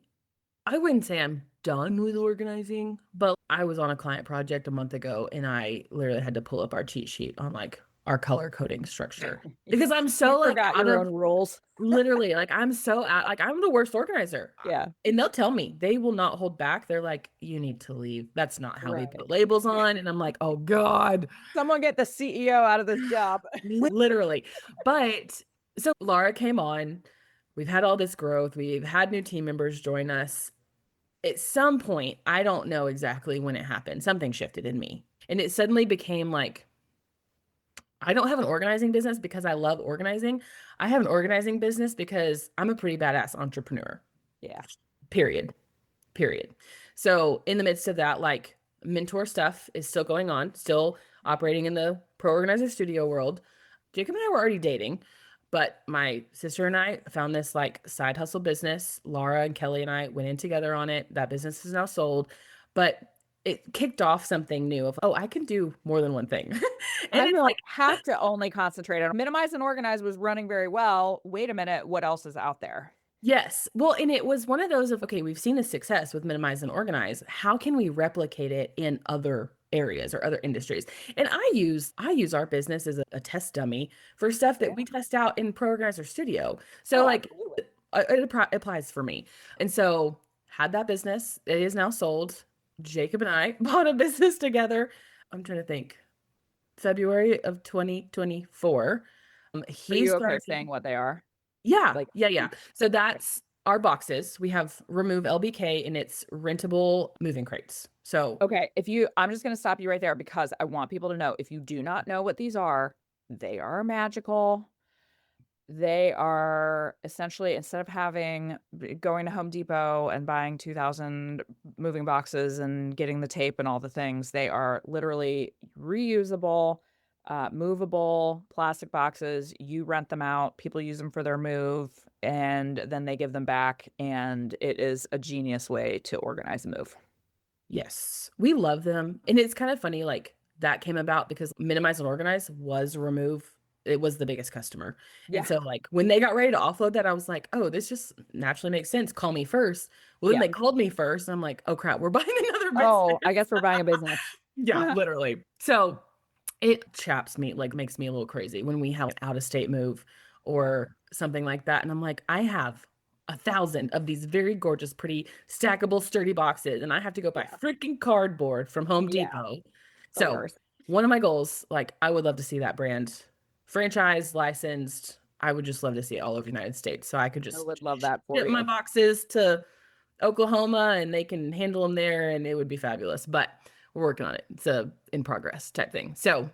Speaker 2: I wouldn't say I'm done with organizing, but I was on a client project a month ago and I literally had to pull up our cheat sheet on like our color coding structure because I'm
Speaker 1: You
Speaker 2: so like
Speaker 1: forgot
Speaker 2: out
Speaker 1: your
Speaker 2: of,
Speaker 1: own rules.
Speaker 2: literally, like I'm so out, like I'm the worst organizer.
Speaker 1: Yeah,
Speaker 2: And they'll tell me, they will not hold back. They're like, you need to leave. That's not how we
Speaker 1: right.
Speaker 2: put labels on. And I'm like, oh God,
Speaker 1: Someone get the CEO out of this job.
Speaker 2: literally. But so Laura came on. We've had all this growth. We've had new team members join us. At some point, I don't know exactly when it happened, something shifted in me. And it suddenly became like, I don't have an organizing business because I love organizing. I have an organizing business because I'm a pretty badass entrepreneur,
Speaker 1: Yeah.
Speaker 2: period. Period. So, in the midst of that, like mentor stuff is still going on, still operating in the pro organizer studio world. Jacob and I were already dating, but my sister and I found this like side hustle business. Lara and Kelly and I went in together on it. That business is now sold, but it kicked off something new of, oh, I can do more than one thing. And
Speaker 1: I
Speaker 2: it's
Speaker 1: don't
Speaker 2: like,
Speaker 1: have to only concentrate on minimize and organize was running very well. Wait a minute, what else is out there?
Speaker 2: yes. Well, and it was one of those of, okay, we've seen the success with minimize and organize. How can we replicate it in other areas or other industries? And I use our business as a test dummy for stuff that
Speaker 1: Yeah.
Speaker 2: we test out in Pro Organizer Studio. So
Speaker 1: Oh,
Speaker 2: like
Speaker 1: absolutely.
Speaker 2: applies for me. And so had that business. It is now sold. Jacob and I bought a business together. I'm trying to think. February of 2024.
Speaker 1: Are
Speaker 2: He
Speaker 1: you okay
Speaker 2: started.
Speaker 1: saying what they are?
Speaker 2: Yeah,
Speaker 1: Like,
Speaker 2: yeah, yeah.
Speaker 1: okay.
Speaker 2: So that's our boxes. We have remove LBK and it's rentable moving crates. So,
Speaker 1: Okay, if you I'm just gonna stop you right there because I want people to know, if you do not know what these are, they are magical. They are essentially, instead of going to Home Depot and buying 2,000 moving boxes and getting the tape and all the things, they are literally reusable. movable plastic boxes. You rent them out, people use them for their move, and then they give them back. And it is a genius way to organize a move.
Speaker 2: Yes, we love them. And it's kind of funny, like that came about because Minimize and Organize was Remove. It was the biggest customer. And
Speaker 1: Yeah.
Speaker 2: so, like, when they got ready to offload that, I was like, oh, this just naturally makes sense. Call me first. Well, then
Speaker 1: Yeah.
Speaker 2: they called me first. And I'm like, oh, crap, we're buying another
Speaker 1: Oh, I
Speaker 2: business.
Speaker 1: guess we're buying a business.
Speaker 2: Yeah, literally. So it chaps me, like, makes me a little crazy when we have out of state move
Speaker 1: Yeah.
Speaker 2: or something like that. And I'm like, I have 1,000 of these very gorgeous, pretty stackable, sturdy boxes, and I have to go buy
Speaker 1: Yeah.
Speaker 2: freaking cardboard from Home
Speaker 1: Yeah.
Speaker 2: Depot.
Speaker 1: The
Speaker 2: So,
Speaker 1: worst.
Speaker 2: one of my goals, like, I would love to see that brand franchise licensed. I would just love to see it all over the United States. So I could
Speaker 1: I
Speaker 2: just
Speaker 1: would love that for
Speaker 2: ship my
Speaker 1: you.
Speaker 2: boxes to Oklahoma and they can handle them there and it would be fabulous. But we're working on it. It's a in progress type thing. So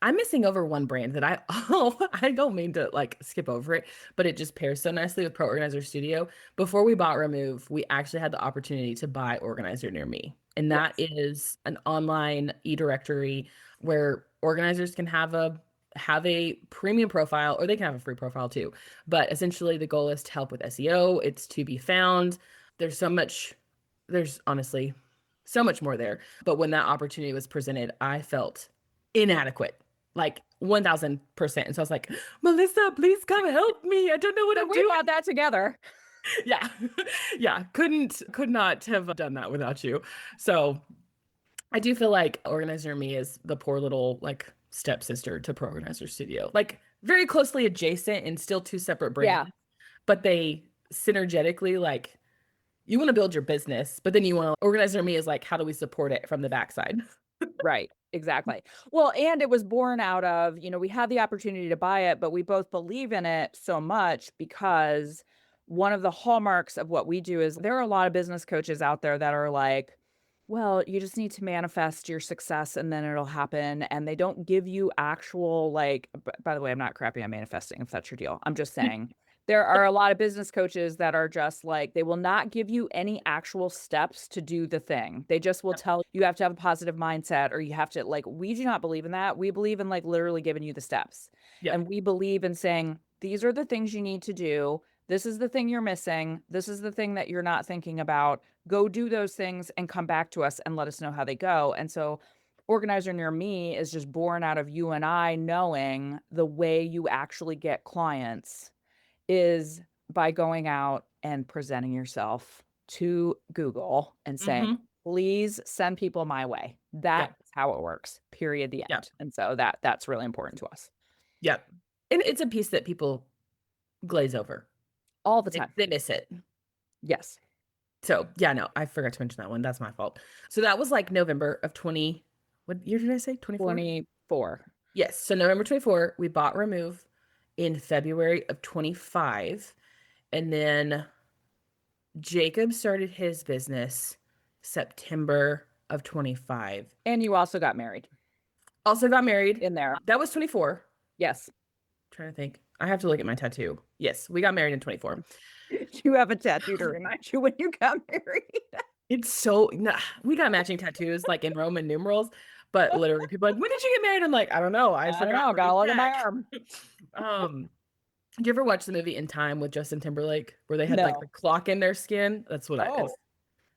Speaker 2: I'm missing over one brand that I oh I don't mean to like skip over it, but it just pairs so nicely with Pro Organizer Studio. Before we bought Remove, we actually had the opportunity to buy Organizer Near Me. And that
Speaker 1: Yes.
Speaker 2: is an online e-directory where organizers can have a premium profile or they can have a free profile too. But essentially the goal is to help with SEO, it's to be found. There's so much there's honestly so much more there. But when that opportunity was presented, I felt inadequate, like 1000%. And so I was like, Melissa, please come help me. I don't know what
Speaker 1: So
Speaker 2: I'm
Speaker 1: we
Speaker 2: doing.
Speaker 1: bought that together.
Speaker 2: Yeah. Yeah. Could not have done that without you. So I do feel like Organizer Me is the poor little like stepsister to Pro Organizer Studio. Like very closely adjacent and still two separate
Speaker 1: Yeah.
Speaker 2: brands, but they synergetically like you want to build your business, but then you want to Organizer Me is like, how do we support it from the backside?
Speaker 1: Right. Exactly. Well, and it was born out of, we had the opportunity to buy it, but we both believe in it so much because one of the hallmarks of what we do is there are a lot of business coaches out there that are like, well, you just need to manifest your success and then it'll happen. And they don't give you actual, like, by the way, I'm not crappy on manifesting if that's your deal. I'm just saying there are a lot of business coaches that are just like, they will not give you any actual steps to do the thing. They just will tell you have to have a positive mindset or you have to, like, we do not believe in that. We believe in like literally giving you the steps.
Speaker 2: Yep.
Speaker 1: And we believe in saying, these are the things you need to do. This is the thing you're missing. This is the thing that you're not thinking about. Go do those things and come back to us and let us know how they go. And so, Organizer Near Me is just born out of you and I knowing the way you actually get clients is by going out and presenting yourself to Google and saying,
Speaker 2: Mm-hmm.
Speaker 1: please send people my way. That's
Speaker 2: Yep.
Speaker 1: how it works, period, the
Speaker 2: Yep.
Speaker 1: end. And so that's really important to us
Speaker 2: Yep. And it's a piece that people glaze over.
Speaker 1: all the
Speaker 2: They,
Speaker 1: time.
Speaker 2: they miss it.
Speaker 1: Yes.
Speaker 2: So yeah, no, I forgot to mention that one. That's my fault. So that was like November of 20. What year did I say? 24?
Speaker 1: 24.
Speaker 2: Yes. So November 24, we bought Remove in February of 25. And then Jacob started his business September of 25.
Speaker 1: And you also got married
Speaker 2: Also got married.
Speaker 1: in there.
Speaker 2: That was 24.
Speaker 1: Yes.
Speaker 2: Trying to think. I have to look at my tattoo. Yes, we got married in 24.
Speaker 1: You have a tattoo to remind you when you got married.
Speaker 2: It's so nah, we got matching tattoos like in Roman numerals, but literally people are like, when did you get married? I'm like, I don't know. I
Speaker 1: I don't
Speaker 2: forgot
Speaker 1: know.
Speaker 2: where to
Speaker 1: Gotta look at my
Speaker 2: check.
Speaker 1: arm.
Speaker 2: Um, did you ever watch the movie In Time with Justin Timberlake where they had like the
Speaker 1: No.
Speaker 2: clock in their skin? That's what I
Speaker 1: Oh,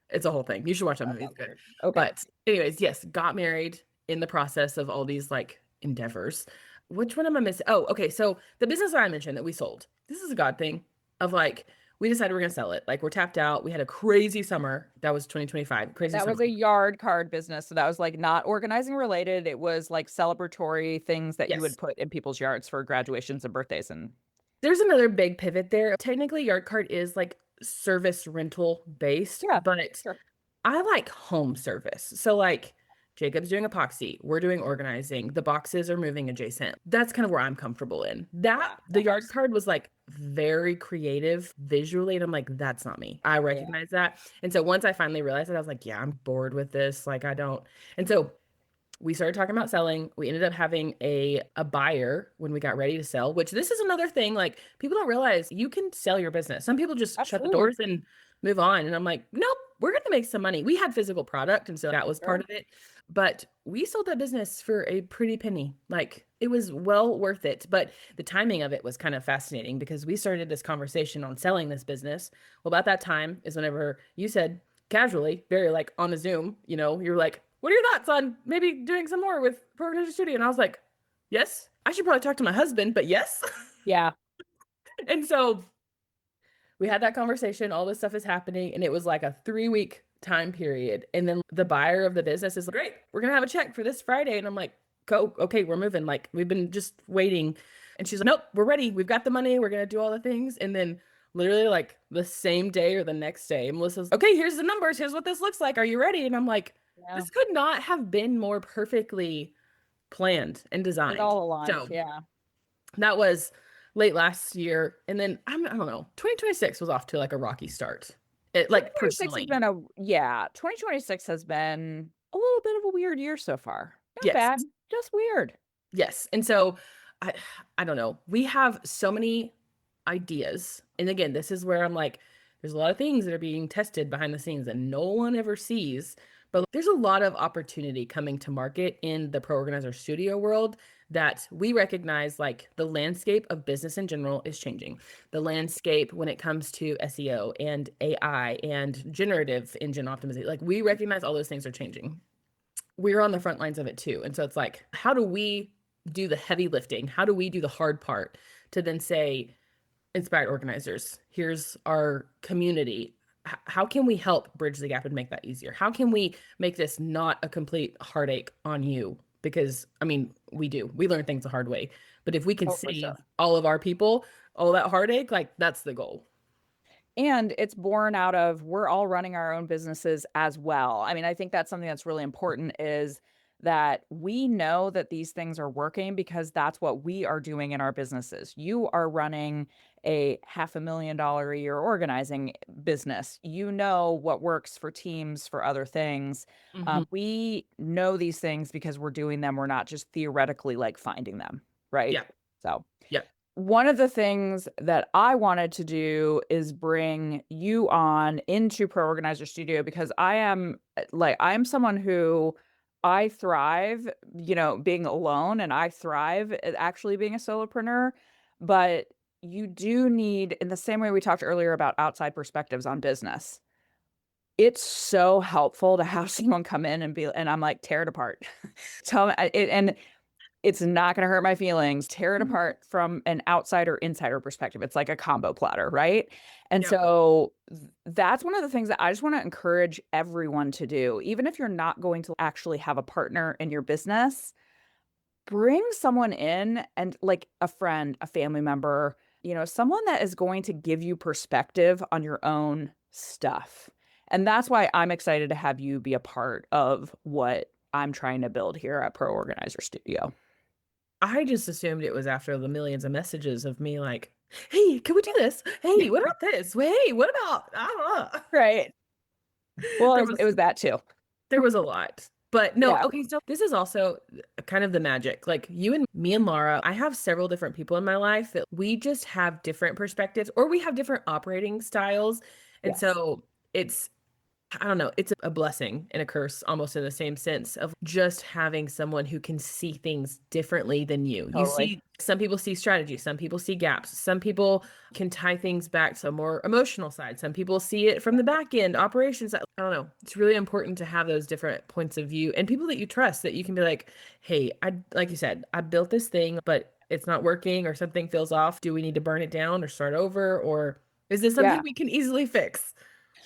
Speaker 2: it's a whole thing. You should watch that
Speaker 1: that
Speaker 2: movie. It's
Speaker 1: sounds
Speaker 2: good.
Speaker 1: weird. Okay.
Speaker 2: But anyways, yes, got married in the process of all these like endeavors. Which one am I missing? Oh, okay. So the business that I mentioned that we sold, this is a God thing of like, we decided we're gonna sell it. Like we're tapped out. We had a crazy summer. That was 2025. Crazy
Speaker 1: That was
Speaker 2: summer.
Speaker 1: a yard card business. So that was like not organizing related. It was like celebratory things that you would
Speaker 2: Yes.
Speaker 1: put in people's yards for graduations and birthdays. And
Speaker 2: There's another big pivot there. Technically, Yard Card is like service rental based,
Speaker 1: yeah,
Speaker 2: but
Speaker 1: sure.
Speaker 2: I like home service. So like Jacob's doing epoxy, we're doing organizing, the boxes are moving adjacent. That's kind of where I'm comfortable in. That
Speaker 1: Yeah,
Speaker 2: the
Speaker 1: that
Speaker 2: Yard
Speaker 1: helps.
Speaker 2: Card was like very creative visually, and I'm like, that's not me. I
Speaker 1: Yeah.
Speaker 2: recognize that. And so once I finally realized it, I was like, yeah, I'm bored with this. Like I don't. And so we started talking about selling. We ended up having a buyer when we got ready to sell, which this is another thing people don't realize you can sell your business. Some people just shut the
Speaker 1: Absolutely.
Speaker 2: doors and move on. And I'm like, nope. we're going to make some money. We had physical product, and so that was part
Speaker 1: Sure.
Speaker 2: of it. But we sold that business for a pretty penny. Like it was well worth it. But the timing of it was kind of fascinating because we started this conversation on selling this business. Well, about that time is whenever you said casually, very like on a Zoom, you were like, what are your thoughts on maybe doing some more with Program Studio? And I was like, yes, I should probably talk to my husband, but yes.
Speaker 1: Yeah.
Speaker 2: And so we had that conversation, all this stuff is happening, and it was like a 3-week time period. And then the buyer of the business is like, great, we're gonna have a check for this Friday. And I'm like, go, okay, we're moving. Like we've been just waiting. And she's like, nope, we're ready. We've got the money. We're gonna do all the things. And then literally like the same day or the next day, Melissa's, okay, here's the numbers. Here's what this looks like. Are you ready? And I'm like,
Speaker 1: Yeah.
Speaker 2: this could not have been more perfectly planned and
Speaker 1: It
Speaker 2: designed.
Speaker 1: all aligned.
Speaker 2: So
Speaker 1: Yeah.
Speaker 2: that was late last year. And then I don't know, 2026 was off to like a rocky start. It like
Speaker 1: 2026 has
Speaker 2: personally.
Speaker 1: been yeah, 2026 has been a little bit of a weird year so far. Not
Speaker 2: Yes.
Speaker 1: bad, just weird.
Speaker 2: Yes. And so I I don't know. We have so many ideas. And again, this is where I'm like, there's a lot of things that are being tested behind the scenes that no one ever sees. But there's a lot of opportunity coming to market in the Pro Organizer Studio world that we recognize like the landscape of business in general is changing. The landscape when it comes to SEO and AI and generative engine optimization, like we recognize all those things are changing. We're on the front lines of it too. And so it's like, how do we do the heavy lifting? How do we do the hard part to then say, inspired organizers, here's our community. How can we help bridge the gap and make that easier? How can we make this not a complete heartache on you? Because I mean, we do. We learn things the hard way. But if we can
Speaker 1: Oh, for
Speaker 2: save
Speaker 1: sure.
Speaker 2: all of our people all that heartache, like that's the goal.
Speaker 1: And it's born out of we're all running our own businesses as well. I mean, I think that's something that's really important is that we know that these things are working because that's what we are doing in our businesses. You are running a $500,000 a year organizing business. You know what works for teams, for other things.
Speaker 2: Hmm.
Speaker 1: We know these things because we're doing them. We're not just theoretically like finding them, right?
Speaker 2: Yeah.
Speaker 1: So
Speaker 2: Yeah.
Speaker 1: one of the things that I wanted to do is bring you on into Pro Organizer Studio because I'm someone who I thrive, being alone and I thrive at actually being a solopreneur. But you do need, in the same way we talked earlier about outside perspectives on business, it's so helpful to have someone come in and I'm like, tear it apart. Tell me, and it's not going to hurt my feelings. Tear it apart from an outsider insider perspective. It's like a combo platter, right? And
Speaker 2: Yeah.
Speaker 1: so that's one of the things that I just want to encourage everyone to do. Even if you're not going to actually have a partner in your business, bring someone in and like a friend, a family member, someone that is going to give you perspective on your own stuff. And that's why I'm excited to have you be a part of what I'm trying to build here at Pro Organizer Studio.
Speaker 2: I just assumed it was after the millions of messages of me like, hey, can we do this? Hey, what about this? Hey, what about I don't know.
Speaker 1: Right. Well,
Speaker 2: There
Speaker 1: it
Speaker 2: was
Speaker 1: was that too.
Speaker 2: there was a lot. But no,
Speaker 1: Yeah.
Speaker 2: okay, so this is also kind of the magic. Like you and me and Lara, I have several different people in my life that we just have different perspectives or we have different operating styles. And
Speaker 1: Yes.
Speaker 2: so it's I don't know, it's a blessing and a curse almost in the same sense of just having someone who can see things differently than you. You
Speaker 1: Totally.
Speaker 2: see, some people see strategy, some people see gaps, some people can tie things back to a more emotional side, some people see it from the back end, operations. I don't know. It's really important to have those different points of view and people that you trust that you can be like, hey, like you said, I built this thing, but it's not working or something feels off. Do we need to burn it down or start over? Or is this
Speaker 1: Yeah.
Speaker 2: something we can easily fix?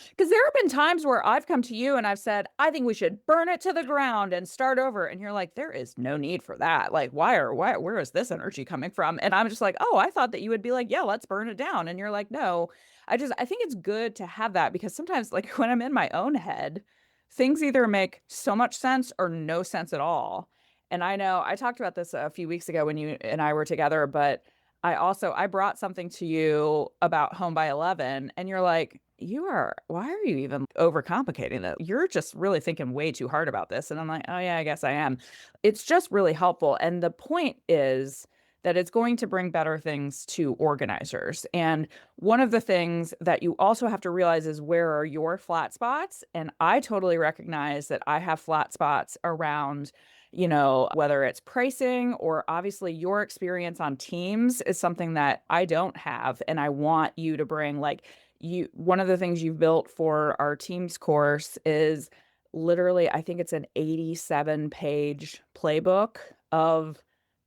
Speaker 1: Because there have been times where I've come to you and I've said, I think we should burn it to the ground and start over. And you're like, there is no need for that. Like, where is this energy coming from? And I'm just like, oh, I thought that you would be like, yeah, let's burn it down. And you're like, no, I think it's good to have that because sometimes, like, when I'm in my own head, things either make so much sense or no sense at all. And I know I talked about this a few weeks ago when you and I were together, but I brought something to you about Home by 11 and you're like, why are you even overcomplicating that? You're just really thinking way too hard about this. And I'm like, oh yeah, I guess I am. It's just really helpful. And the point is that it's going to bring better things to organizers. And one of the things that you also have to realize is where are your flat spots? And I totally recognize that I have flat spots around, whether it's pricing or obviously your experience on teams is something that I don't have. And I want you to bring one of the things you've built for our teams course is literally, I think it's an 87-page playbook of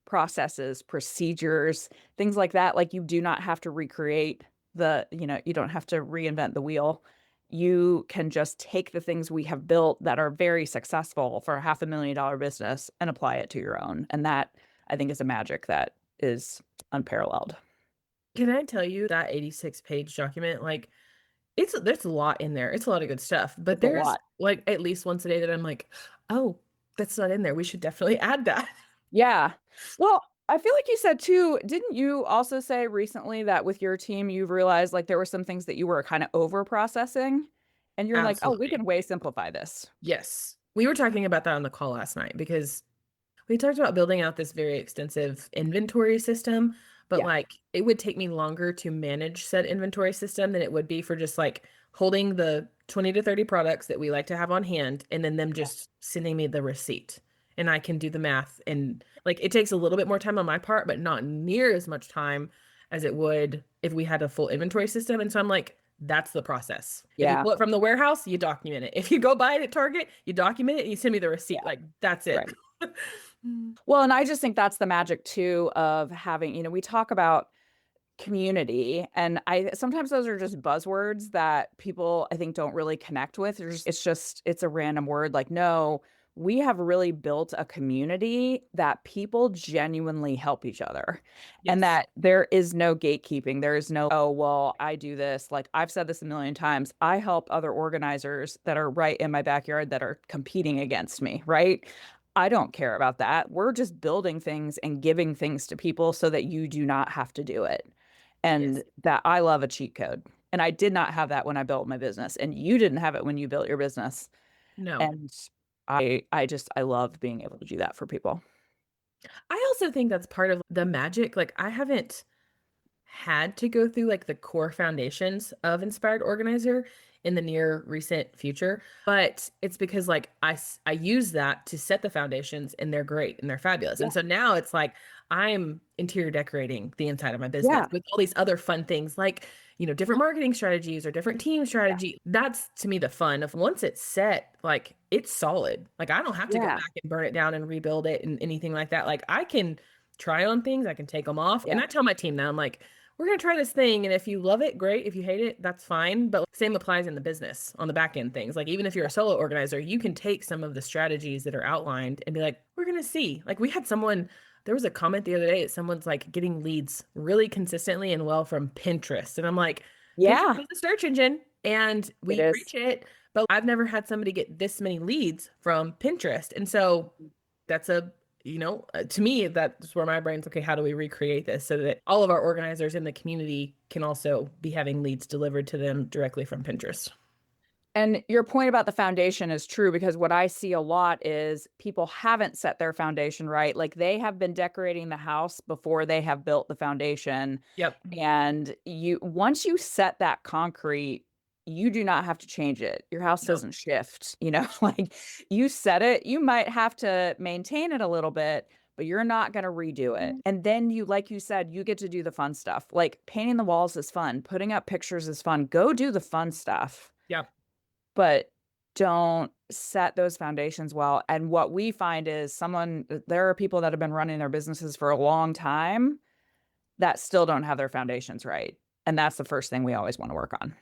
Speaker 1: processes, procedures, things like that. Like you do not have to recreate you don't have to reinvent the wheel. You can just take the things we have built that are very successful for a $500,000 business and apply it to your own. And that I think is a magic that is unparalleled.
Speaker 2: Can I tell you that 86-page document, like, there's a lot in there. It's a lot of good stuff, but
Speaker 1: It's a
Speaker 2: there's,
Speaker 1: lot.
Speaker 2: like, at least once a day that I'm like, "Oh, that's not in there. We should definitely add that."
Speaker 1: Yeah. Well, I feel like you said too, didn't you also say recently that with your team, you've realized like there were some things that you were kind of over processing and you're like, oh, we
Speaker 2: Absolutely.
Speaker 1: can way simplify this.
Speaker 2: Yes. We were talking about that on the call last night because we talked about building out this very extensive inventory system, but,
Speaker 1: Yeah.
Speaker 2: like, it would take me longer to manage said inventory system than it would be for just, like, holding the 20 to 30 products that we like to have on hand and then them
Speaker 1: Yeah.
Speaker 2: just sending me the receipt, and I can do the math, and, like, it takes a little bit more time on my part, but not near as much time as it would if we had a full inventory system, and so I'm like, "That's the process. If you
Speaker 1: Yeah.
Speaker 2: pull it from the warehouse, you document it. If you go buy it at Target, you document it, and you send me the receipt."
Speaker 1: Yeah.
Speaker 2: Like, that's it.
Speaker 1: Right. Well, and I just think that's the magic too of having, we talk about community and I sometimes those are just buzzwords that people I think don't really connect with. It's a random word like no, we have really built a community that people genuinely help each other and
Speaker 2: Yes.
Speaker 1: that there is no gatekeeping. There is no, oh, well, I do this. Like I've said this a million times. I help other organizers that are right in my backyard that are competing against me, right? I don't care about that. We're just building things and giving things to people so that you do not have to do it. And
Speaker 2: Yes.
Speaker 1: that I love a cheat code. And I did not have that when I built my business. And you didn't have it when you built your business.
Speaker 2: No.
Speaker 1: And I love being able to do that for people.
Speaker 2: I also think that's part of the magic. Like, I haven't had to go through like the core foundations of Inspired Organizer in the near recent future, but it's because like I use that to set the foundations and they're great and they're fabulous.
Speaker 1: Yeah.
Speaker 2: And so now it's like I'm interior decorating the inside of my business
Speaker 1: Yeah.
Speaker 2: with all these other fun things like, different marketing strategies or different team
Speaker 1: Yeah.
Speaker 2: strategy. That's to me the fun of once it's set, like it's solid. Like I don't have to go
Speaker 1: Yeah.
Speaker 2: back and burn it down and rebuild it and anything like that. Like I can try on things, I can take them off. And
Speaker 1: Yeah.
Speaker 2: I tell my team now, I'm like, we're going to try this thing. And if you love it, great. If you hate it, that's fine. But same applies in the business on the back end things. Like, even if you're a solo organizer, you can take some of the strategies that are outlined and be like, we're going to see. Like, we had someone, there was a comment the other day that someone's like getting leads really consistently and well from Pinterest. And I'm like, Pinterest
Speaker 1: Yeah.
Speaker 2: is a search engine and
Speaker 1: It
Speaker 2: we
Speaker 1: is.
Speaker 2: preach it, but I've never had somebody get this many leads from Pinterest. And so that's to me, that's where my brain's okay. How do we recreate this so that all of our organizers in the community can also be having leads delivered to them directly from Pinterest?
Speaker 1: And your point about the foundation is true because what I see a lot is people haven't set their foundation right. Like they have been decorating the house before they have built the foundation.
Speaker 2: Yep.
Speaker 1: And once you set that concrete, you do not have to change it. Your house
Speaker 2: No.
Speaker 1: doesn't shift, like you set it, you might have to maintain it a little bit, but you're not going to redo it. And then like you said, you get to do the fun stuff. Like painting the walls is fun, putting up pictures is fun. Go do the fun stuff,
Speaker 2: Yeah.
Speaker 1: but don't set those foundations well. And what we find is there are people that have been running their businesses for a long time that still don't have their foundations right. And that's the first thing we always want to work on.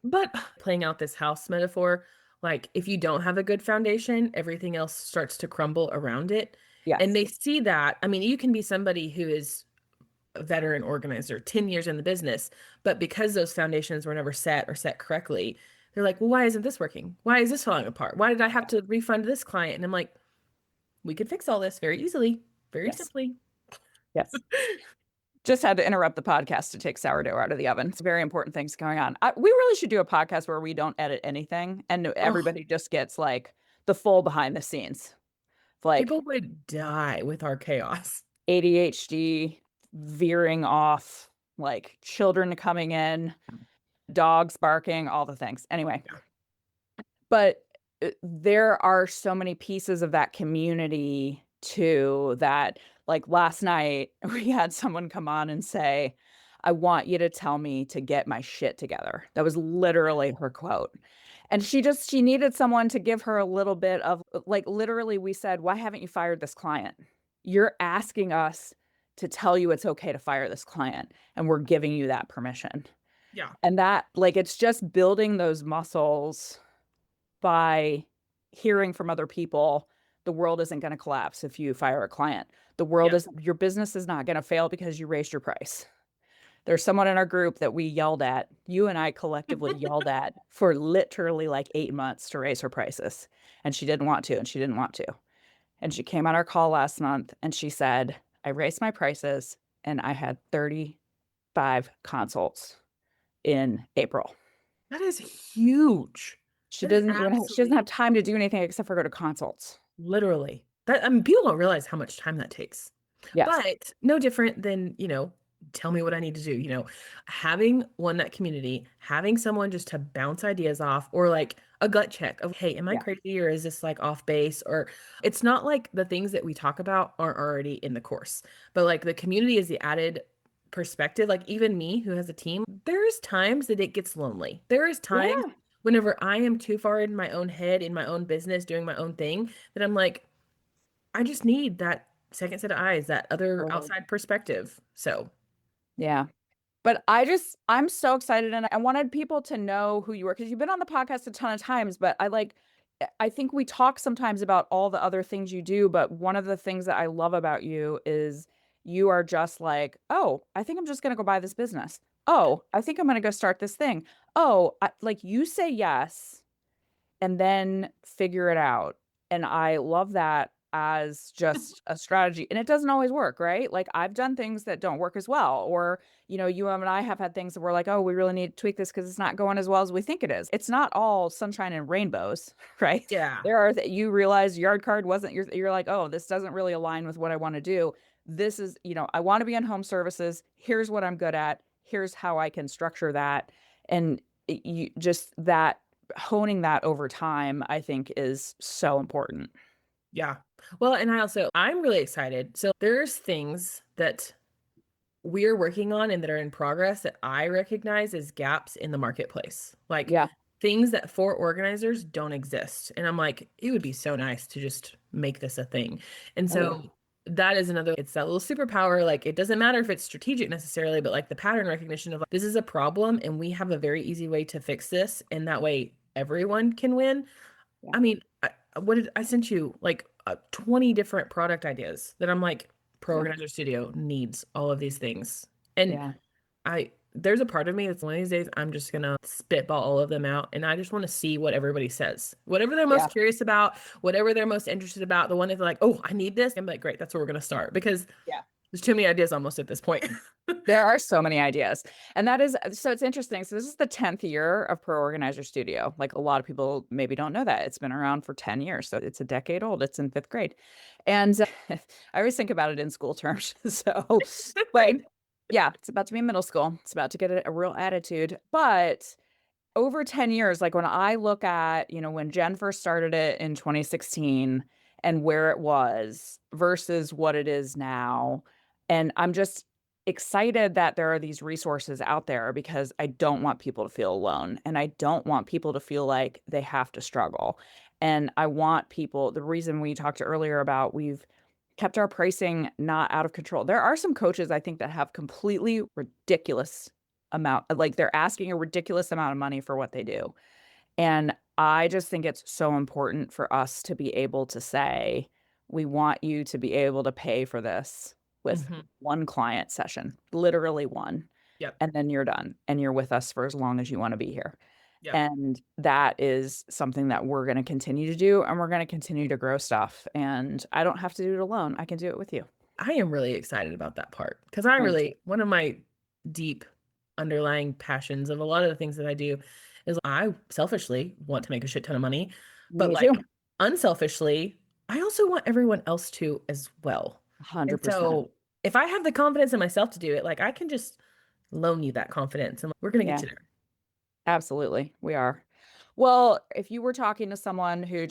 Speaker 2: But playing out this house metaphor, like if you don't have a good foundation, everything else starts to crumble around it. And
Speaker 1: Yes.
Speaker 2: they see that. I mean, you can be somebody who is a veteran organizer, 10 years in the business, but because those foundations were never set or set correctly, they're like, well, why isn't this working? Why is this falling apart? Why did I have to refund this client? And I'm like, we could fix all this very easily, very
Speaker 1: Yes.
Speaker 2: simply.
Speaker 1: Yes. Just had to interrupt the podcast to take sourdough out of the oven. It's very important things going on. We really should do a podcast where we don't edit anything and
Speaker 2: Oh,
Speaker 1: everybody just gets like the full behind the scenes, like
Speaker 2: people would die with our chaos.
Speaker 1: ADHD. veering off, like children coming in, dogs barking, all the things. Anyway,
Speaker 2: Yeah.
Speaker 1: but there are so many pieces of that community too that, like last night, we had someone come on and say, I want you to tell me to get my shit together. That was literally her quote. And she needed someone to give her a little bit of like, literally, we said, why haven't you fired this client? You're asking us to tell you it's okay to fire this client, and we're giving you that permission.
Speaker 2: Yeah.
Speaker 1: And that, like, it's just building those muscles by hearing from other people. The world isn't going to collapse if you fire a client.
Speaker 2: Yeah.
Speaker 1: Your business is not going to fail because you raised your price. There's someone in our group that we yelled at, you and I collectively yelled at for literally like 8 months to raise her prices. And she didn't want to, and she didn't want to. And she came on our call last month and she said, I raised my prices and I had 35 consults in April.
Speaker 2: That is huge. That is
Speaker 1: She doesn't
Speaker 2: absolutely
Speaker 1: have time to do anything except for go to consults.
Speaker 2: literally. That I mean, people don't realize how much time that takes.
Speaker 1: Yes.
Speaker 2: But no different than, tell me what I need to do, having that community, having someone just to bounce ideas off or like a gut check of, hey, am I
Speaker 1: Yeah.
Speaker 2: crazy or is this like off base? Or it's not like the things that we talk about are already in the course, but like the community is the added perspective. Like even me who has a team, there's times that it gets lonely. There is times
Speaker 1: Yeah.
Speaker 2: whenever I am too far in my own head, in my own business, doing my own thing, that I'm like, I just need that second set of eyes, that other
Speaker 1: Totally.
Speaker 2: outside perspective. So,
Speaker 1: Yeah. But I'm so excited and I wanted people to know who you were because you've been on the podcast a ton of times, but I think we talk sometimes about all the other things you do, but one of the things that I love about you is you are just like, "Oh, I think I'm just going to go buy this business. Oh, I think I'm going to go start this thing. Oh, like you say yes and then figure it out." And I love that as just a strategy. And it doesn't always work, right? Like I've done things that don't work as well. Or, you and I have had things that we're like, oh, we really need to tweak this because it's not going as well as we think it is. It's not all sunshine and rainbows, right?
Speaker 2: yeah.
Speaker 1: There are that you realize yard card wasn't you're like, oh, this doesn't really align with what I want to do. This is, I want to be in home services. Here's what I'm good at. Here's how I can structure that. And you just that honing that over time, I think is so important.
Speaker 2: Yeah. Well, and I'm really excited. So there's things that we're working on and that are in progress that I recognize as gaps in the marketplace. Like
Speaker 1: Yeah,
Speaker 2: things that for organizers don't exist. And I'm like, it would be so nice to just make this a thing. And
Speaker 1: totally.
Speaker 2: so that is another, it's that little superpower. Like it doesn't matter if it's strategic necessarily, but like the pattern recognition of like, this is a problem and we have a very easy way to fix this. And that way everyone can win.
Speaker 1: Yeah.
Speaker 2: I mean, what did I sent you like 20 different product ideas that I'm like, Pro
Speaker 1: Yeah.
Speaker 2: Organizer Studio needs all of these things. And
Speaker 1: Yeah.
Speaker 2: there's a part of me that's one of these days I'm just gonna spitball all of them out and I just want to see what everybody says. Whatever they're
Speaker 1: Yeah.
Speaker 2: most curious about, whatever they're most interested about, the one that's like, oh, I need this. I'm like, great, that's where we're gonna start because
Speaker 1: Yeah.
Speaker 2: there's too many ideas almost at this point.
Speaker 1: There are so many ideas. And that is so it's interesting. So this is the 10th year of Pro Organizer Studio. Like a lot of people maybe don't know that. It's been around for 10 years. So it's a decade old. It's in 5th grade. And I always think about it in school terms. So, but yeah, it's about to be middle school. It's about to get a real attitude. But over 10 years, like when I look at, when Jen first started it in 2016 and where it was versus what it is now, and I'm just excited that there are these resources out there because I don't want people to feel alone and I don't want people to feel like they have to struggle. And I want people, the reason we talked earlier about we've kept our pricing not out of control. There are some coaches I think that have completely ridiculous amount, like they're asking a ridiculous amount of money for what they do. And I just think it's so important for us to be able to say, we want you to be able to pay for this with
Speaker 2: Mhm.
Speaker 1: one client session, literally one,
Speaker 2: Yep.
Speaker 1: and then you're done and you're with us for as long as you want to be here.
Speaker 2: Yep.
Speaker 1: And that is something that we're going to continue to do and we're going to continue to grow stuff. And I don't have to do it alone. I can do it with you.
Speaker 2: I am really excited about that part because
Speaker 1: I am too.
Speaker 2: one of my deep underlying passions of a lot of the things that I do is I selfishly want to make a shit ton of money, but
Speaker 1: Me too.
Speaker 2: like unselfishly, I also want everyone else to as well. And
Speaker 1: 100%.
Speaker 2: so if I have the confidence in myself to do it, like I can just loan you that confidence and we're going to get
Speaker 1: Yeah,
Speaker 2: you there.
Speaker 1: absolutely. We are. Well, if you were talking to someone who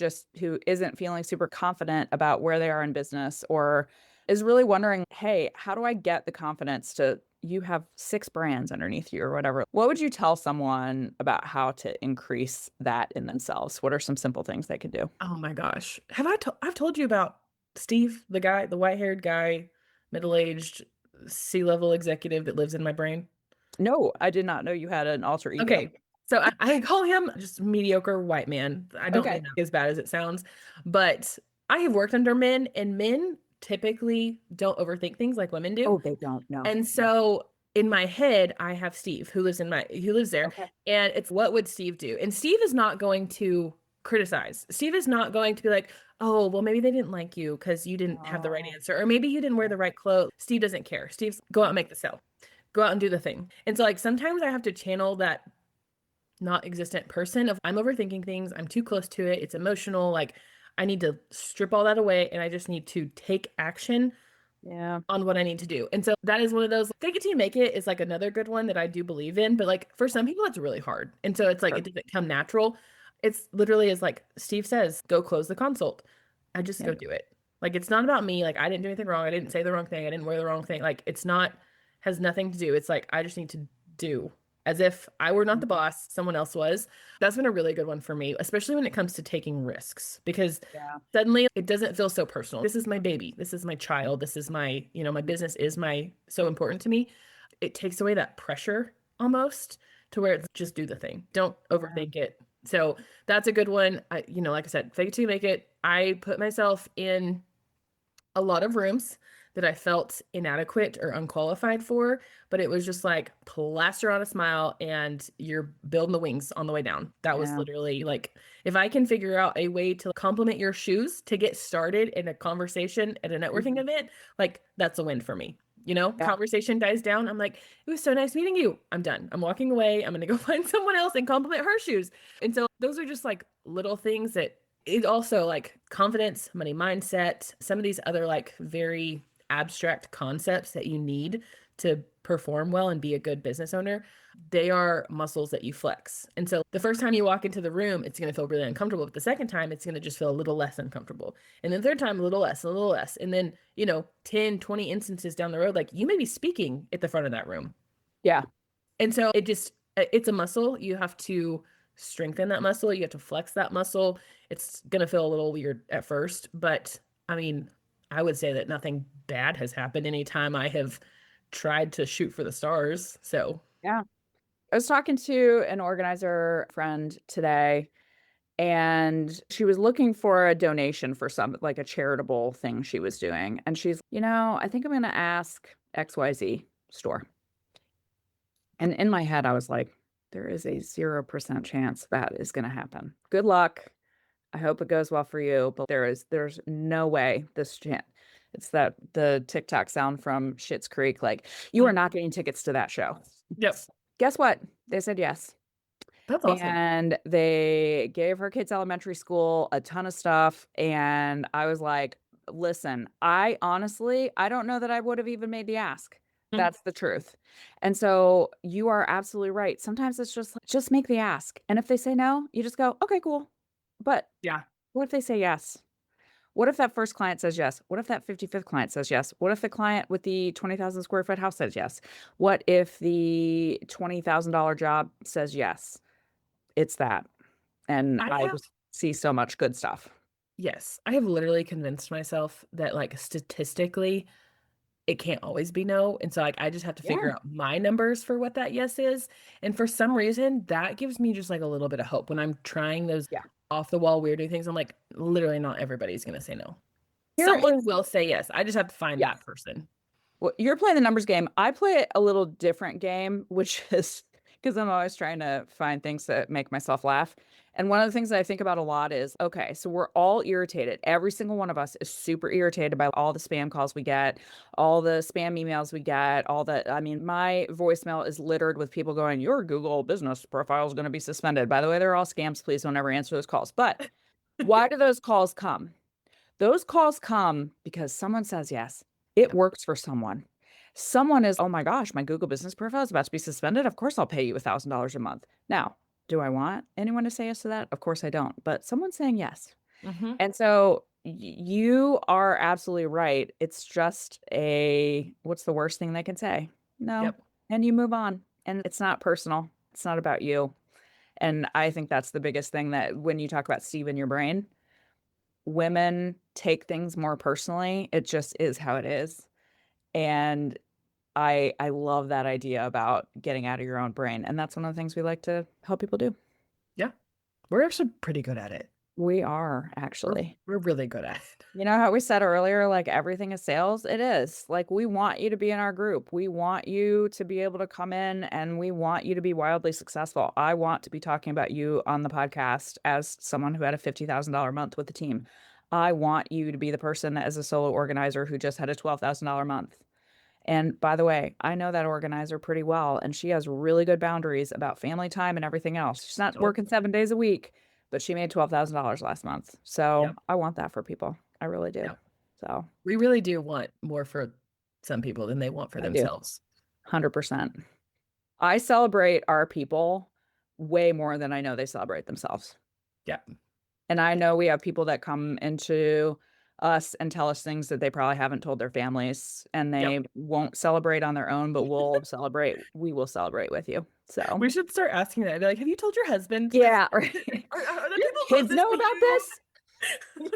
Speaker 1: isn't feeling super confident about where they are in business or is really wondering, "Hey, how do I get the confidence to" you have 6 brands underneath you or whatever. What would you tell someone about how to increase that in themselves? What are some simple things they could do?
Speaker 2: Oh my gosh. I've told you about Steve, the guy, the white-haired guy, middle-aged C-level executive that lives in my brain?
Speaker 1: No, I did not know you had an alter ego.
Speaker 2: Okay. So I call him just mediocre white man. I don't
Speaker 1: Okay.
Speaker 2: mean that as bad as it sounds, but I have worked under men and men typically don't overthink things like women do.
Speaker 1: Oh, they don't know.
Speaker 2: And
Speaker 1: Yeah.
Speaker 2: so in my head, I have Steve who lives there.
Speaker 1: Okay.
Speaker 2: And it's what would Steve do? And Steve is not going to criticize. Steve is not going to be like, oh, well, maybe they didn't like you because you didn't have the right
Speaker 1: Oh,
Speaker 2: answer, or maybe you didn't wear the right clothes. Steve doesn't care. Steve's go out and make the sale, go out and do the thing. And so, like, sometimes I have to channel that not existent person of I'm overthinking things, I'm too close to it, it's emotional. Like, I need to strip all that away and I just need to take action
Speaker 1: yeah.
Speaker 2: on what I need to do. And so that is one of those fake it till you make it is like another good one that I do believe in. But like for some people, it's really hard. And so it's like
Speaker 1: Sure.
Speaker 2: it doesn't come natural. It's literally as like Steve says, go close the consult. I just
Speaker 1: Yeah.
Speaker 2: go do it. Like it's not about me. Like I didn't do anything wrong. I didn't say the wrong thing. I didn't wear the wrong thing. Like it's not has nothing to do. It's like I just need to do as if I were not the boss, someone else was. That's been a really good one for me, especially when it comes to taking risks because
Speaker 1: Yeah.
Speaker 2: suddenly it doesn't feel so personal. This is my baby. This is my child. This is my, my business is my so important to me. It takes away that pressure almost to where it's just do the thing. Don't
Speaker 1: Yeah.
Speaker 2: overthink it. So that's a good one. Like I said, fake it till you make it. I put myself in a lot of rooms that I felt inadequate or unqualified for, but it was just like plaster on a smile and you're building the wings on the way down. That was
Speaker 1: Yeah.
Speaker 2: literally like, if I can figure out a way to compliment your shoes to get started in a conversation at a networking
Speaker 1: Mhm.
Speaker 2: event, like that's a win for me.
Speaker 1: Yeah.
Speaker 2: Conversation dies down. I'm like, it was so nice meeting you. I'm done. I'm walking away. I'm going to go find someone else and compliment her shoes. And so those are just like little things that it also like confidence, money mindset, some of these other like very abstract concepts that you need to perform well and be a good business owner, they are muscles that you flex. And so the first time you walk into the room, it's going to feel really uncomfortable. But the second time, it's going to just feel a little less uncomfortable. And then the third time, a little less, a little less. And then, 10, 20 instances down the road, like you may be speaking at the front of that room.
Speaker 1: Yeah.
Speaker 2: And so it's a muscle. You have to strengthen that muscle. You have to flex that muscle. It's going to feel a little weird at first, but I mean, I would say that nothing bad has happened anytime I have tried to shoot for the stars. So,
Speaker 1: Yeah. I was talking to an organizer friend today, and she was looking for a donation for some like a charitable thing she was doing. And she's, I think I'm going to ask XYZ store. And in my head, I was like, there is a 0% chance that is going to happen. Good luck. I hope it goes well for you, but there's no way this chance. It's that the TikTok sound from Schitt's Creek, like, you are
Speaker 2: mm,
Speaker 1: not getting tickets to that show.
Speaker 2: yep,
Speaker 1: Guess what? They said yes.
Speaker 2: that's awesome.
Speaker 1: And they gave her kids' elementary school a ton of stuff, and I was like, "Listen, I don't know that I would have even made the ask."
Speaker 2: Mm,
Speaker 1: That's the truth. And so you are absolutely right. Sometimes it's just make the ask, and if they say no, you just go, "Okay, cool." But
Speaker 2: yeah.
Speaker 1: what if they say yes? What if that first client says yes? What if that 55th client says yes? What if the client with the 20,000 square foot house says yes? What if the $20,000 job says yes? It's that. And
Speaker 2: I
Speaker 1: I
Speaker 2: have,
Speaker 1: just see so much good stuff.
Speaker 2: yes, I have literally convinced myself that like statistically, it can't always be no. And so like I just have to
Speaker 1: Yeah.
Speaker 2: figure out my numbers for what that yes is. And for some reason, that gives me just like a little bit of hope when I'm trying those
Speaker 1: Yeah.
Speaker 2: off the wall weirdo things. I'm like, literally not everybody's gonna say no.
Speaker 1: Here
Speaker 2: Someone
Speaker 1: is
Speaker 2: will say yes. I just have to find
Speaker 1: yeah.
Speaker 2: that person.
Speaker 1: Well, you're playing the numbers game. I play a little different game, which is because I'm always trying to find things that make myself laugh. And one of the things that I think about a lot is, okay, so we're all irritated. Every single one of us is super irritated by all the spam calls we get, all the spam emails we get, I mean, my voicemail is littered with people going, your Google business profile is going to be suspended. By the way, they're all scams. Please don't ever answer those calls. But why do those calls come? Those calls come because someone says yes. It
Speaker 2: Yep.
Speaker 1: works for someone. Someone is, "Oh my gosh, my Google business profile is about to be suspended. Of course, I'll pay you $1,000 a month." Now, do I want anyone to say yes to that? Of course I don't, but someone's saying yes.
Speaker 2: Mhm.
Speaker 1: And so you are absolutely right. It's just a what's the worst thing they can say? No.
Speaker 2: Yep.
Speaker 1: And you move on. And it's not personal. It's not about you. And I think that's the biggest thing that when you talk about Steve in your brain, women take things more personally. It just is how it is. And I love that idea about getting out of your own brain. And that's one of the things we like to help people do.
Speaker 2: Yeah. We're actually pretty good at it.
Speaker 1: We are
Speaker 2: We're
Speaker 1: actually.
Speaker 2: we're really good at it.
Speaker 1: You know how we said earlier, like everything is sales? It is. Like we want you to be in our group. We want you to be able to come in and we want you to be wildly successful. I want to be talking about you on the podcast as someone who had a $50,000 month with the team. I want you to be the person as a solo organizer who just had a $12,000 month. And by the way, I know that organizer pretty well, and she has really good boundaries about family time and everything else. She's not
Speaker 2: Oh,
Speaker 1: working 7 days a week, but she made $12,000 last month. So
Speaker 2: yep.
Speaker 1: I want that for people. I really do.
Speaker 2: Yep.
Speaker 1: So
Speaker 2: We really do want more for some people than they want for
Speaker 1: I do.
Speaker 2: themselves.
Speaker 1: 100%. I celebrate our people way more than I know they celebrate themselves.
Speaker 2: Yeah.
Speaker 1: And I know we have people that come into us and tell us things that they probably haven't told their families, and
Speaker 2: Yep.
Speaker 1: they won't celebrate on their own, but we will celebrate with you. So,
Speaker 2: We should start asking that. Be like, "Have you told your husband?
Speaker 1: yeah, right.
Speaker 2: Are other
Speaker 1: Your
Speaker 2: people
Speaker 1: kids
Speaker 2: closest
Speaker 1: know
Speaker 2: to
Speaker 1: about
Speaker 2: you?"
Speaker 1: this?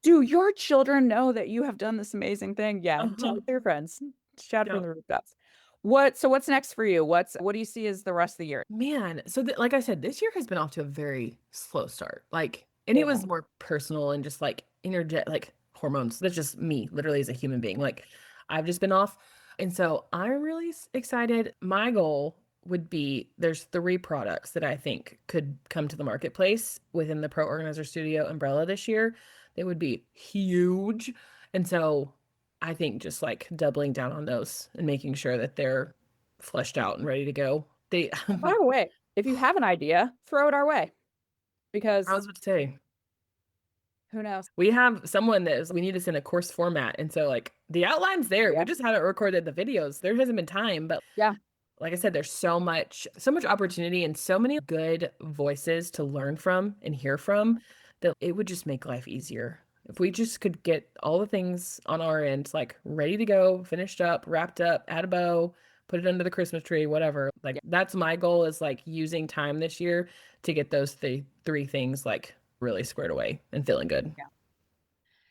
Speaker 1: Do your children know that you have done this amazing thing? Yeah, tell
Speaker 2: Uh-huh.
Speaker 1: it to your friends. Shout from
Speaker 2: Yep.
Speaker 1: the rooftops. What's next for you? What do you see as the rest of the year?
Speaker 2: Man, so like I said, this year has been off to a very slow start. Like, and it
Speaker 1: Yeah.
Speaker 2: was more personal and just like energetic, like hormones. That's just me, literally as a human being. Like, I've just been off. And so I'm really excited. My goal would be there's three products that I think could come to the marketplace within the Pro Organizer Studio umbrella this year. They would be huge. And so I think just like doubling down on those and making sure that they're fleshed out and ready to go. They
Speaker 1: And by the way, if you have an idea, throw it our way
Speaker 2: I
Speaker 1: because
Speaker 2: was about to say,
Speaker 1: who knows?
Speaker 2: we have someone that is we need to send a course format. And so like the outline's there. We
Speaker 1: Yep.
Speaker 2: just haven't recorded the videos. There hasn't been time, but
Speaker 1: Yeah.
Speaker 2: like I said, there's so much opportunity and so many good voices to learn from and hear from that it would just make life easier. If we just could get all the things on our end, like ready to go, finished up, wrapped up, add a bow, put it under the Christmas tree, whatever. Like
Speaker 1: Yeah.
Speaker 2: that's my goal is like using time this year to get those three things like really squared away and feeling good.
Speaker 1: Yeah.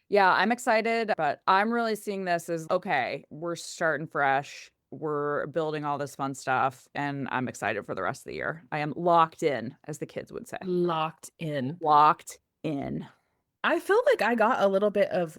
Speaker 1: Yeah, I'm excited, but I'm really seeing this as okay, we're starting fresh. We're building all this fun stuff, and I'm excited for the rest of the year. I am locked in, as the kids would say.
Speaker 2: Locked in.
Speaker 1: Locked in.
Speaker 2: I feel like I got a little bit of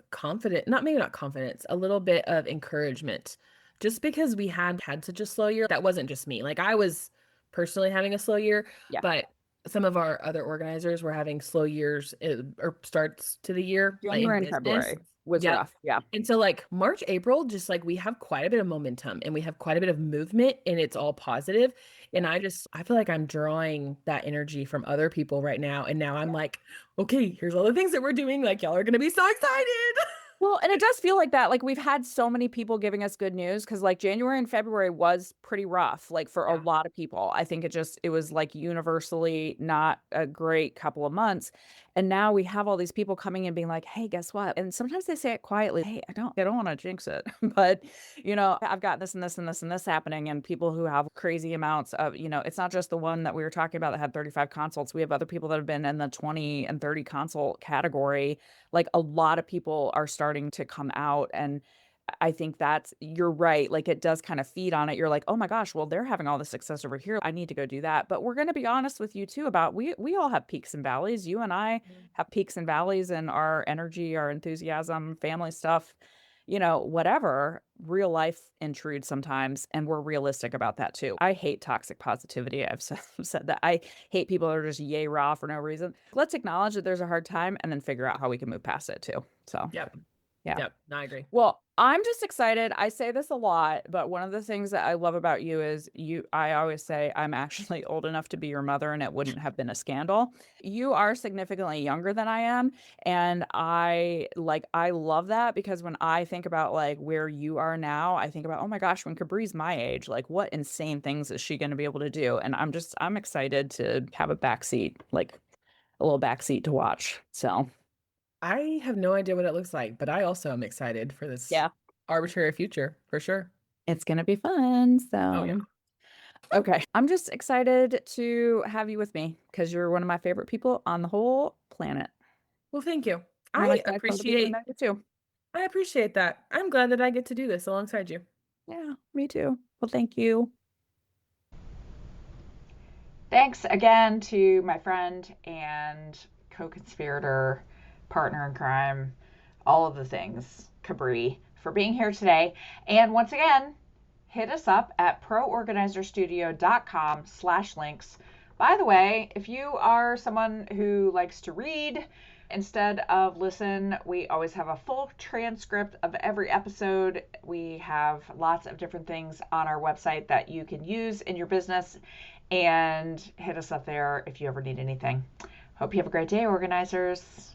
Speaker 2: not maybe not confidence, a little bit of encouragement just because we had such a slow year. That wasn't just me. Like I was personally having a slow year,
Speaker 1: Yeah.
Speaker 2: but some of our other organizers were having slow years or starts to the year like in
Speaker 1: January and
Speaker 2: business.
Speaker 1: February was
Speaker 2: Yep.
Speaker 1: rough. Yeah.
Speaker 2: And so like March, April, just like we have quite a bit of momentum and we have quite a bit of movement and it's all positive.
Speaker 1: Yeah.
Speaker 2: And I feel like I'm drawing that energy from other people right now. And now I'm
Speaker 1: Yeah.
Speaker 2: like, okay, here's all the things that we're doing. Like, y'all are going to be so excited.
Speaker 1: Well, and it does feel like that. Like we've had so many people giving us good news because like January and February was pretty rough, like for a
Speaker 2: Yeah.
Speaker 1: lot of people. I think it was like universally not a great couple of months. And now we have all these people coming and being like, hey, guess what? And sometimes they say it quietly, hey, I don't want to jinx it. But I've got this and this and this and this happening. And people who have crazy amounts of, it's not just the one that we were talking about that had 35 consults. We have other people that have been in the 20 and 30 consult category. Like a lot of people are starting to come out, and I think that's you're right. Like it does kind of feed on it. You're like, oh my gosh, well, they're having all the success over here. I need to go do that. But we're going to be honest with you too about we all have peaks and valleys. You and I have peaks and valleys in our energy, our enthusiasm, family stuff, whatever. Real life intrudes sometimes, and we're realistic about that too. I hate toxic positivity. I've said that. I hate people that are just yay raw for no reason. Let's acknowledge that there's a hard time and then figure out how we can move past it too. So,
Speaker 2: Yep.
Speaker 1: Yeah.
Speaker 2: Yep. No, I agree.
Speaker 1: Well, I'm just excited. I say this a lot, but one of the things that I love about you is I always say I'm actually old enough to be your mother and it wouldn't have been a scandal. You are significantly younger than I am. And I love that because when I think about like where you are now, I think about, oh my gosh, when Cabri's my age, like what insane things is she going to be able to do? And I'm excited to have a backseat, like a little backseat to watch. So,
Speaker 2: I have no idea what it looks like, but I also am excited for this
Speaker 1: yeah,
Speaker 2: arbitrary future for sure.
Speaker 1: it's going to be fun.
Speaker 2: Oh yeah.
Speaker 1: So. Okay. I'm just excited to have you with me because you're one of my favorite people on the whole planet.
Speaker 2: Well, thank you.
Speaker 1: And I'm
Speaker 2: I
Speaker 1: excited for other people to
Speaker 2: appreciate
Speaker 1: know you too.
Speaker 2: I appreciate that. I'm glad that I get to do this alongside you.
Speaker 1: Yeah, me too. Well, thank you. Thanks again to my friend and co-conspirator, partner in crime, all of the things, Cabri, for being here today. And once again, hit us up at proorganizerstudio.com/links. By the way, if you are someone who likes to read instead of listen, we always have a full transcript of every episode. We have lots of different things on our website that you can use in your business, and hit us up there if you ever need anything. Hope you have a great day, organizers.